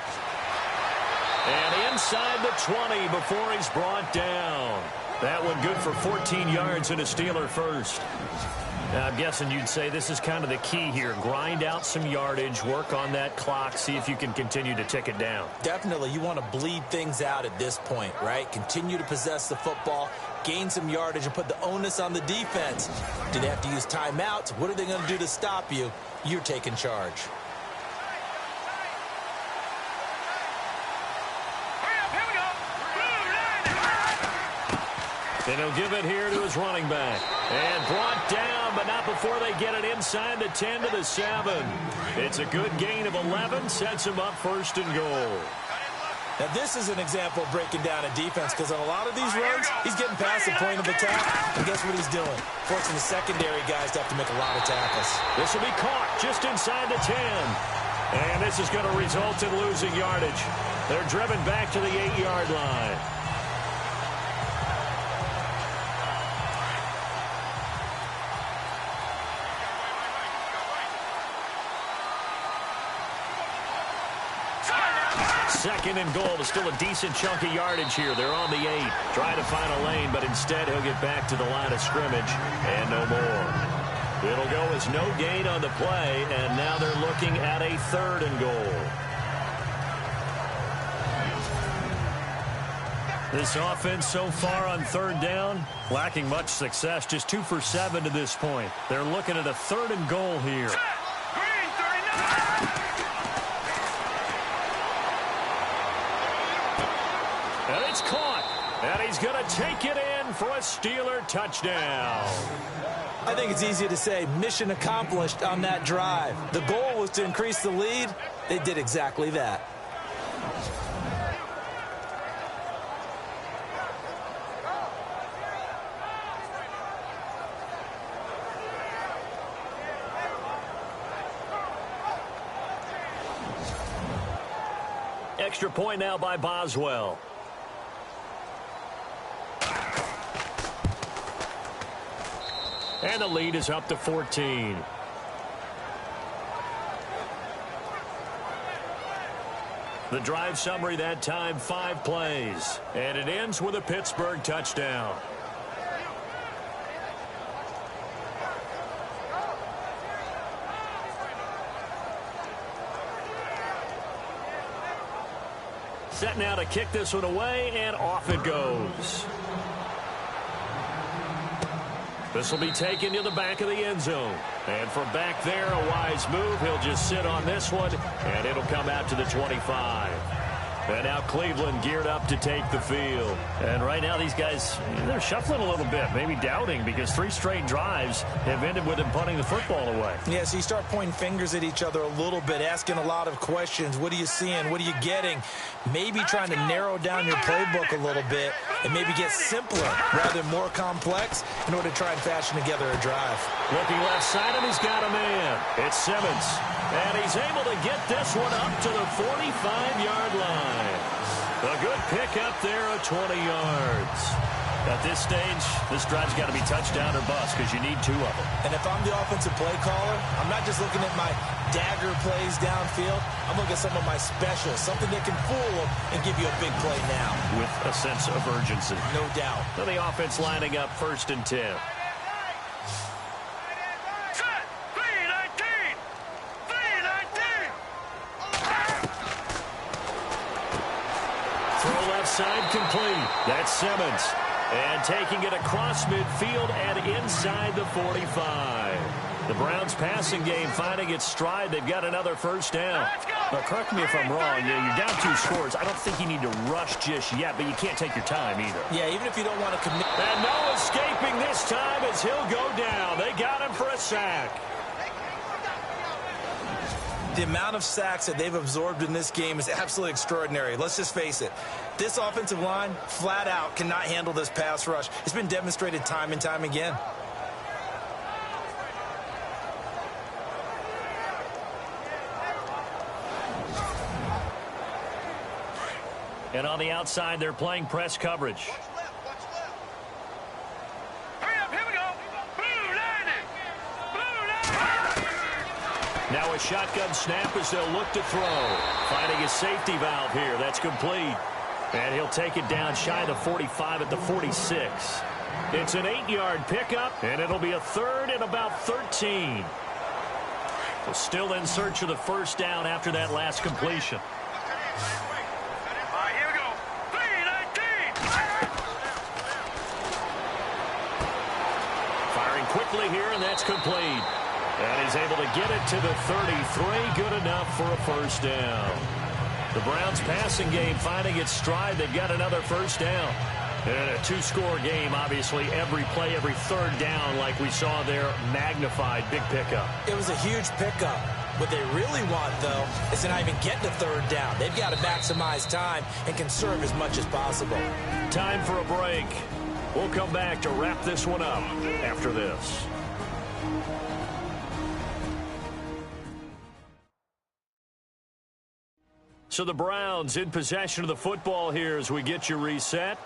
And inside the 20 before he's brought down. That one good for 14 yards and a Steeler first. Now, I'm guessing you'd say this is kind of the key here. Grind out some yardage, work on that clock, see if you can continue to tick it down. Definitely, you want to bleed things out at this point, right? Continue to possess the football, gain some yardage, and put the onus on the defense. Do they have to use timeouts? What are they going to do to stop you? You're taking charge. And he'll give it here to his running back. And brought down, but not before they get it inside the 10 to the 7. It's a good gain of 11, sets him up first and goal. Now, this is an example of breaking down a defense because on a lot of these runs, he's getting past the point of attack. And guess what he's doing? Forcing the secondary guys to have to make a lot of tackles. This will be caught just inside the 10. And this is going to result in losing yardage. They're driven back to the 8-yard line. Second and goal is still a decent chunk of yardage here. They're on the 8. Trying to find a lane, but instead he'll get back to the line of scrimmage and no more. It'll go as no gain on the play, and now they're looking at a 3rd and goal. This offense so far on 3rd down, lacking much success, just 2 for 7 to this point. They're looking at a 3rd and goal here. And it's caught. And he's going to take it in for a Steeler touchdown. I think it's easy to say mission accomplished on that drive. The goal was to increase the lead. They did exactly that. Extra point now by Boswell. And the lead is up to 14. The drive summary that time, 5 plays. And it ends with a Pittsburgh touchdown. Set now to kick this one away, and off it goes. This will be taken to the back of the end zone. And from back there, a wise move. He'll just sit on this one, and it'll come out to the 25. And now Cleveland geared up to take the field. And right now these guys, they're shuffling a little bit, maybe doubting, because 3 straight drives have ended with them punting the football away. Yeah, so you start pointing fingers at each other a little bit, asking a lot of questions. What are you seeing? What are you getting? Maybe trying to narrow down your playbook a little bit and maybe get simpler rather than more complex in order to try and fashion together a drive. Looking left side, and he's got a man. It's Simmons. And he's able to get this one up to the 45-yard line. A good pick up there at 20 yards. At this stage, this drive's got to be touchdown or bust because you need 2 of them. And if I'm the offensive play caller, I'm not just looking at my dagger plays downfield. I'm looking at some of my specials, something that can fool them and give you a big play now. With a sense of urgency. No doubt. So the offense lining up 1st and 10. Side complete. That's Simmons. And taking it across midfield and inside the 45. The Browns passing game finding its stride. They've got another 1st down. But correct me if I'm wrong. You're down 2 scores. I don't think you need to rush just yet, but you can't take your time either. Yeah, even if you don't want to commit. And no escaping this time as he'll go down. They got him for a sack. The amount of sacks that they've absorbed in this game is absolutely extraordinary. Let's just face it. This offensive line, flat out, cannot handle this pass rush. It's been demonstrated time and time again. And on the outside, they're playing press coverage. Now a shotgun snap as they'll look to throw. Finding a safety valve here. That's complete. And he'll take it down shy of the 45 at the 46. It's an 8-yard pickup, and it'll be a 3rd and about 13. Well, still in search of the 1st down after that last completion. Here we go. 3-19. Firing quickly here, and that's complete. And he's able to get it to the 33. Good enough for a 1st down. The Browns passing game finding its stride. They've got another 1st down. And a 2-score game, obviously, every play, every 3rd down, like we saw there, magnified, big pickup. It was a huge pickup. What they really want, though, is to not even get the 3rd down. They've got to maximize time and conserve as much as possible. Time for a break. We'll come back to wrap this one up after this. So the Browns in possession of the football here as we get you reset.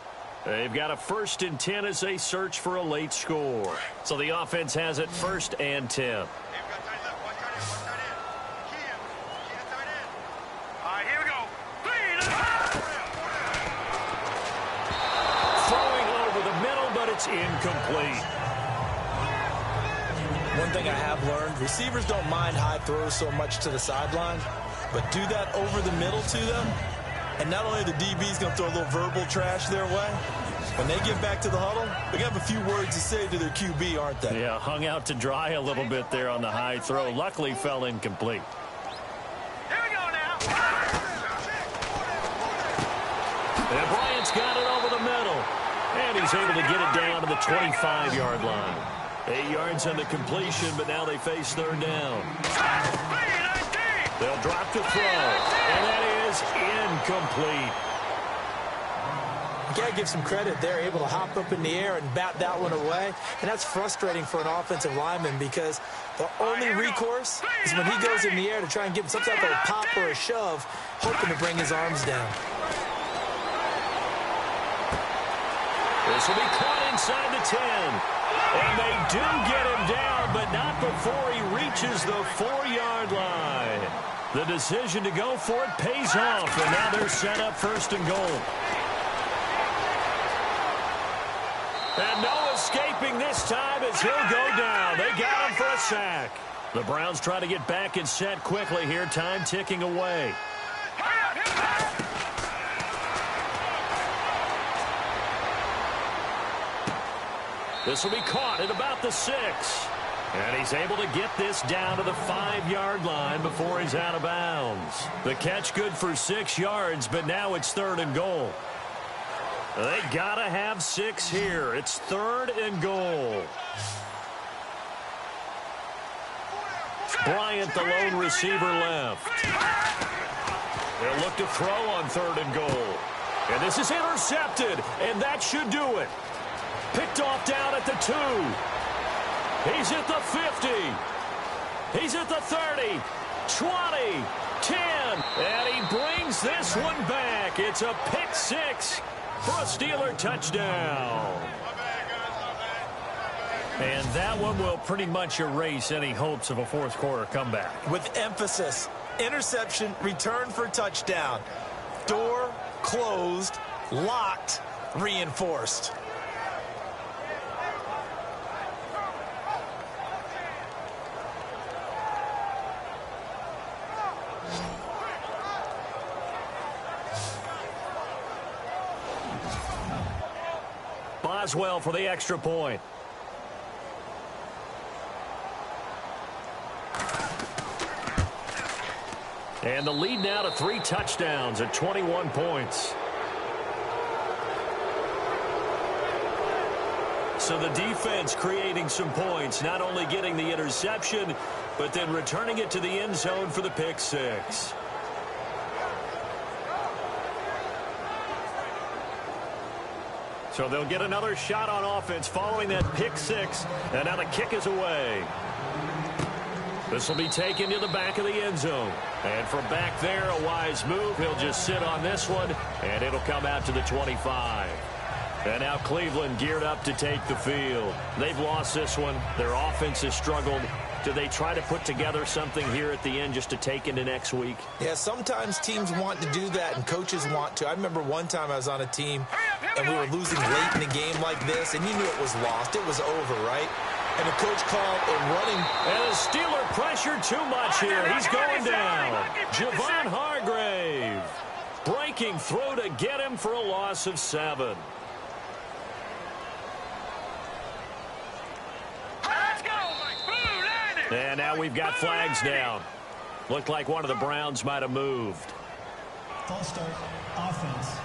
They've got a 1st and 10 as they search for a late score. So the offense has it 1st and 10. Here we go. Throwing over the middle, but it's incomplete. One thing I have learned, receivers don't mind high throws so much to the sideline, but do that over the middle to them, and not only are the DBs going to throw a little verbal trash their way, when they get back to the huddle, they're going to have a few words to say to their QB, aren't they? Yeah, hung out to dry a little bit there on the high throw. Luckily fell incomplete. Here we go now. And Bryant's got it over the middle. And he's able to get it down to the 25-yard line. 8 yards on the completion, but now they face 3rd down. They'll drop the throw, and that is incomplete. You got to give some credit. They're able to hop up in the air and bat that one away, and that's frustrating for an offensive lineman because the only recourse is when he goes in the air to try and give some type of a pop or a shove, hoping to bring his arms down. This will be caught inside the 10. And they do get him down, but not before he reaches the 4-yard line. The decision to go for it pays off, and now they're set up 1st and goal. And no escaping this time as he'll go down. They got him for a sack. The Browns try to get back and set quickly here, time ticking away. This will be caught at about the 6. And he's able to get this down to the 5-yard line before he's out of bounds. The catch good for 6 yards, but now it's 3rd and goal. They got to have 6 here. It's 3rd and goal. Bryant, the lone receiver, left. They'll look to throw on 3rd and goal. And this is intercepted, and that should do it. Picked off down at the 2. He's at the 50. He's at the 30, 20, 10, and he brings this one back. It's a pick 6 for a Steeler touchdown. And that one will pretty much erase any hopes of a fourth-quarter comeback. With emphasis, interception, return for touchdown. Door closed, locked, reinforced. Boswell for the extra point. And the lead now to 3 touchdowns at 21 points. So the defense creating some points, not only getting the interception, but then returning it to the end zone for the pick 6. So they'll get another shot on offense following that pick 6, and now the kick is away. This will be taken to the back of the end zone. And from back there, a wise move. He'll just sit on this one, and it'll come out to the 25. And now Cleveland geared up to take the field. They've lost this one. Their offense has struggled. Do they try to put together something here at the end just to take into next week? Yeah, sometimes teams want to do that, and coaches want to. I remember one time I was on a team, and we were losing late in a game like this, and you knew it was lost. It was over, right? And the coach called a running. And the Steeler pressure too much here. He's going down. Javon Hargrave breaking through to get him for a loss of 7. And now we've got flags down. Looked like one of the Browns might have moved. False start, offense.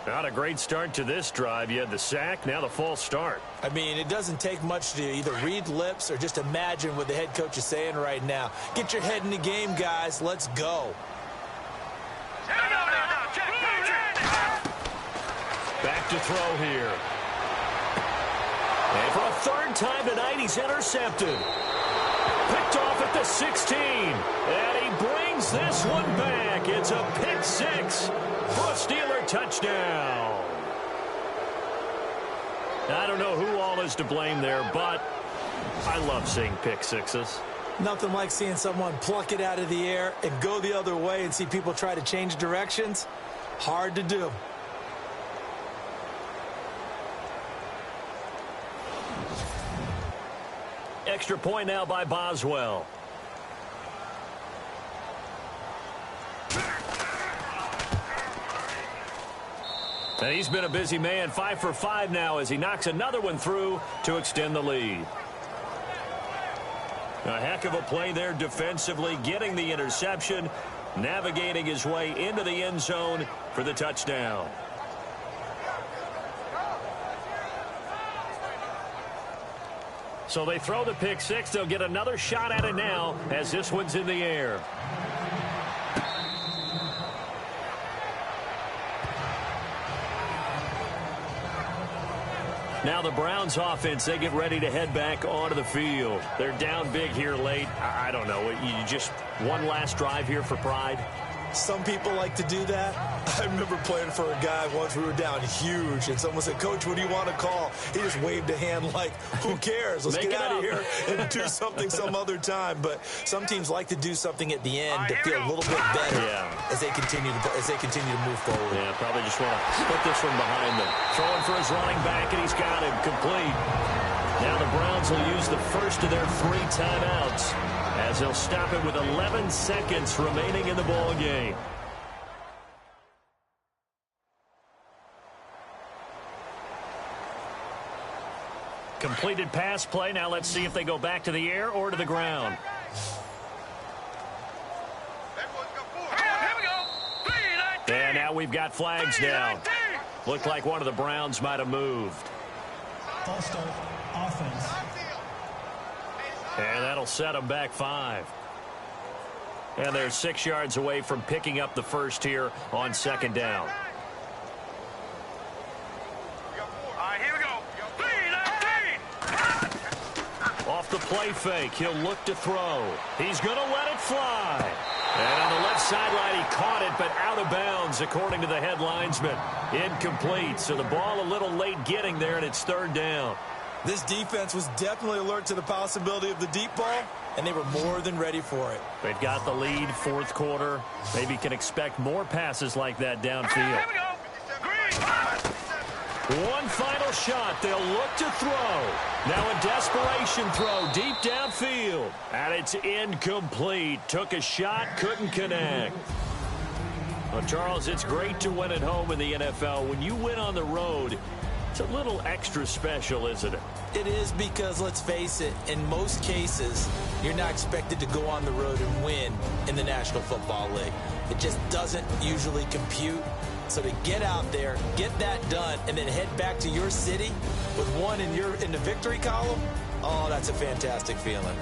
Not a great start to this drive. You had the sack, now the false start. I mean, it doesn't take much to either read lips or just imagine what the head coach is saying right now. Get your head in the game, guys. Let's go. Back to throw here. And for a 3rd time tonight, he's intercepted. Picked off at the 16. And he brings this one back. It's a pick 6 for a Steeler touchdown. I don't know who all is to blame there, but I love seeing pick 6s. Nothing like seeing someone pluck it out of the air and go the other way and see people try to change directions. Hard to do. Extra point now by Boswell. And he's been a busy man, 5 for 5 now as he knocks another one through to extend the lead. A heck of a play there defensively, getting the interception, navigating his way into the end zone for the touchdown. So they throw the pick 6. They'll get another shot at it now as this one's in the air. Now the Browns offense, they get ready to head back onto the field. They're down big here late. I don't know. You just one last drive here for pride? Some people like to do that. I remember playing for a guy once. We were down huge, and someone said, "Coach, what do you want to call?" He just waved a hand like, who cares? Let's get out of here and do something some other time. But some teams like to do something at the end to feel a little bit better as they continue to move forward. Yeah, probably just want to put this one behind them. Throwing for his running back, and he's got him complete. Now the Browns will use the first of their 3 timeouts as they'll stop it with 11 seconds remaining in the ball game. Completed pass play. Now let's see if they go back to the air or to the ground. And now we've got flags down. Looked like one of the Browns might have moved. False start, offense. And that'll set them back 5. And they're 6 yards away from picking up the first here on second down. Off the play fake, he'll look to throw. He's going to let it fly. And on the left sideline, he caught it, but out of bounds, according to the head linesman. Incomplete, so the ball a little late getting there, and it's third down. This defense was definitely alert to the possibility of the deep ball, and they were more than ready for it. They've got the lead, fourth quarter. Maybe can expect more passes like that downfield. One final shot. They'll look to throw. Now a desperation throw deep downfield. And it's incomplete. Took a shot, couldn't connect. Well, Charles, it's great to win at home in the NFL. When you win on the road, it's a little extra special, isn't it? It is, because, let's face it, in most cases, you're not expected to go on the road and win in the National Football League. It just doesn't usually compute. So to get out there, get that done, and then head back to your city with one in the victory column, oh, that's a fantastic feeling.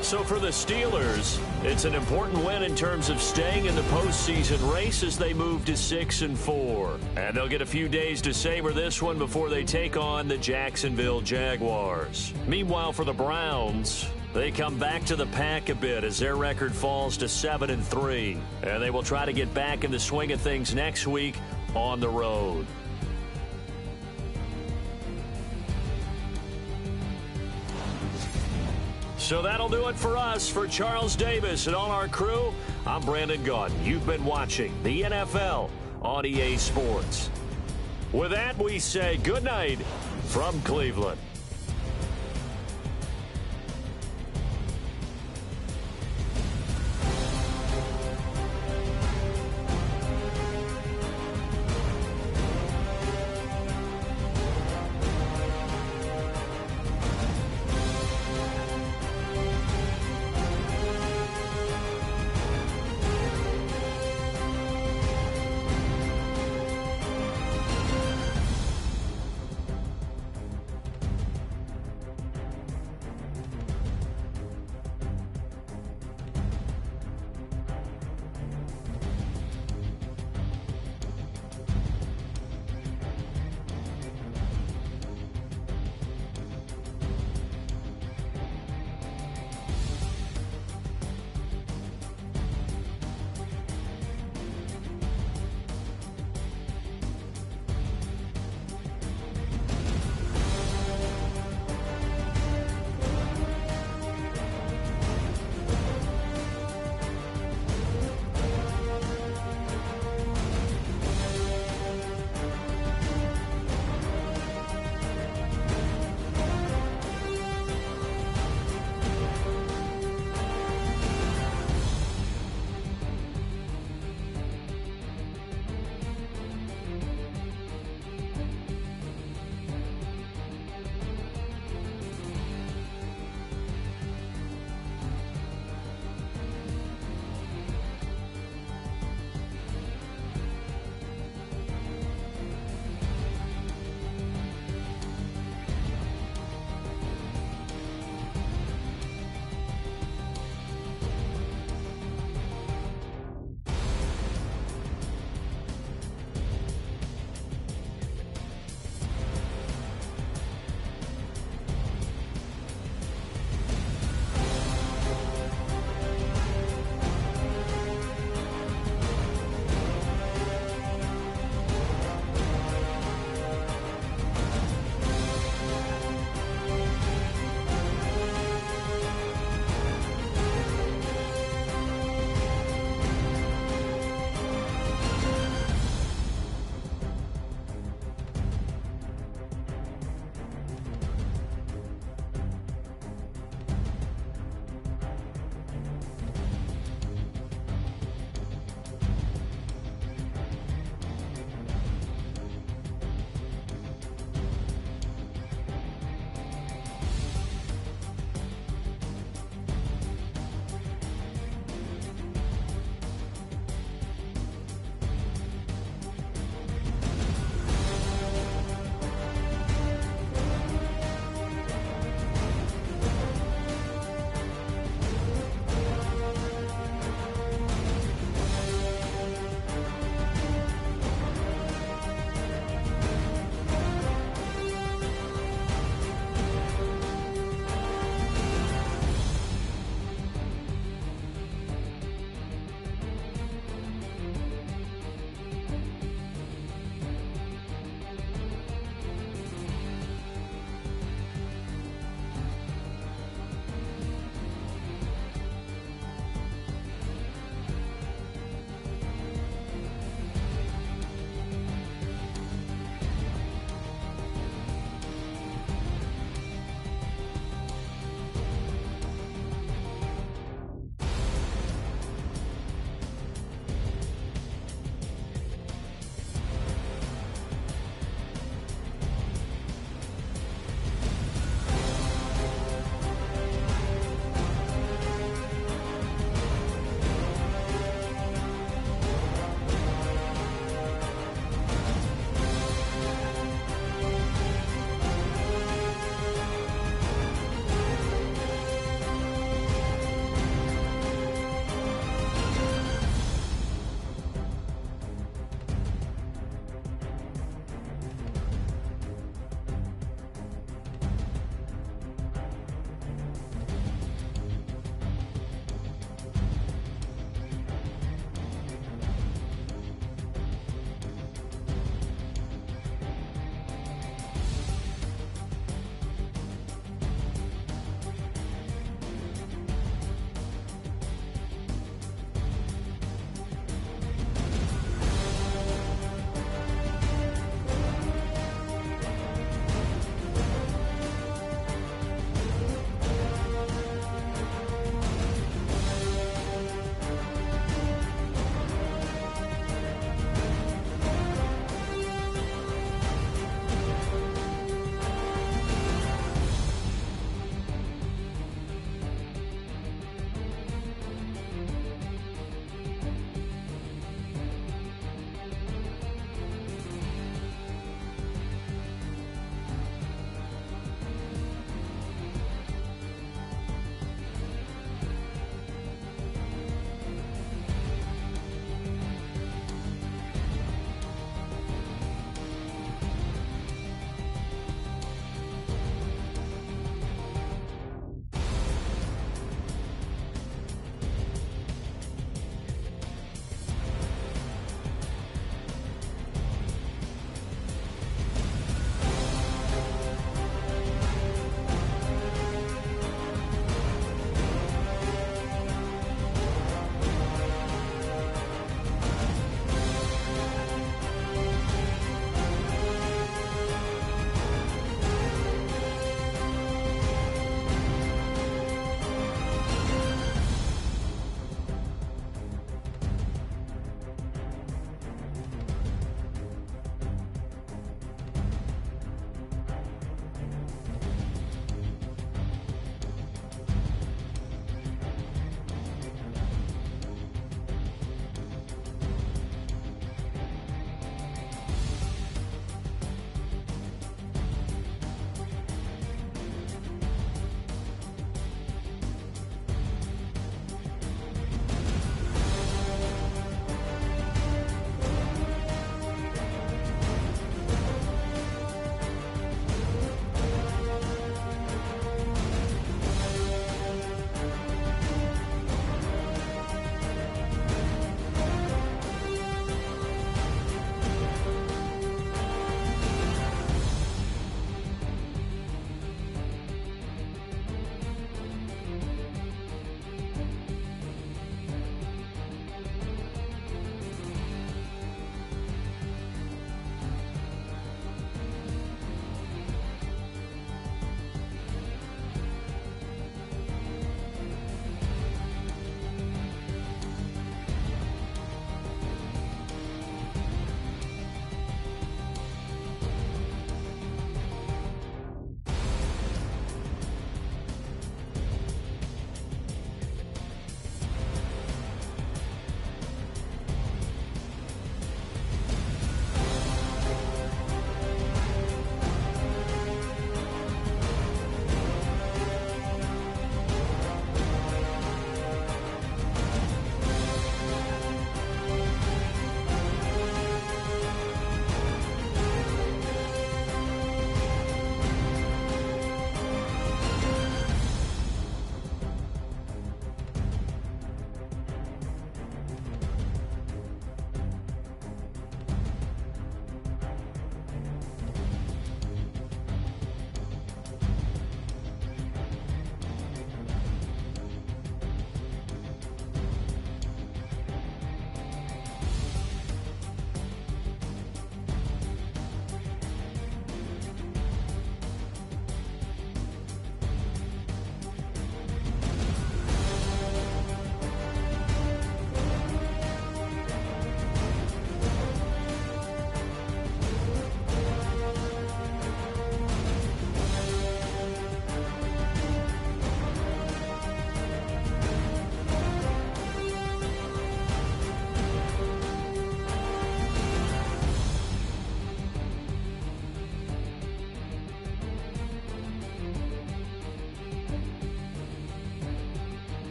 So for the Steelers, it's an important win in terms of staying in the postseason race as they move to 6-4. And they'll get a few days to savor this one before they take on the Jacksonville Jaguars. Meanwhile, for the Browns, they come back to the pack a bit as their record falls to 7-3. And they will try to get back in the swing of things next week on the road. So that'll do it for us. For Charles Davis and all our crew, I'm Brandon Gaudin. You've been watching the NFL on EA Sports. With that, we say good night from Cleveland.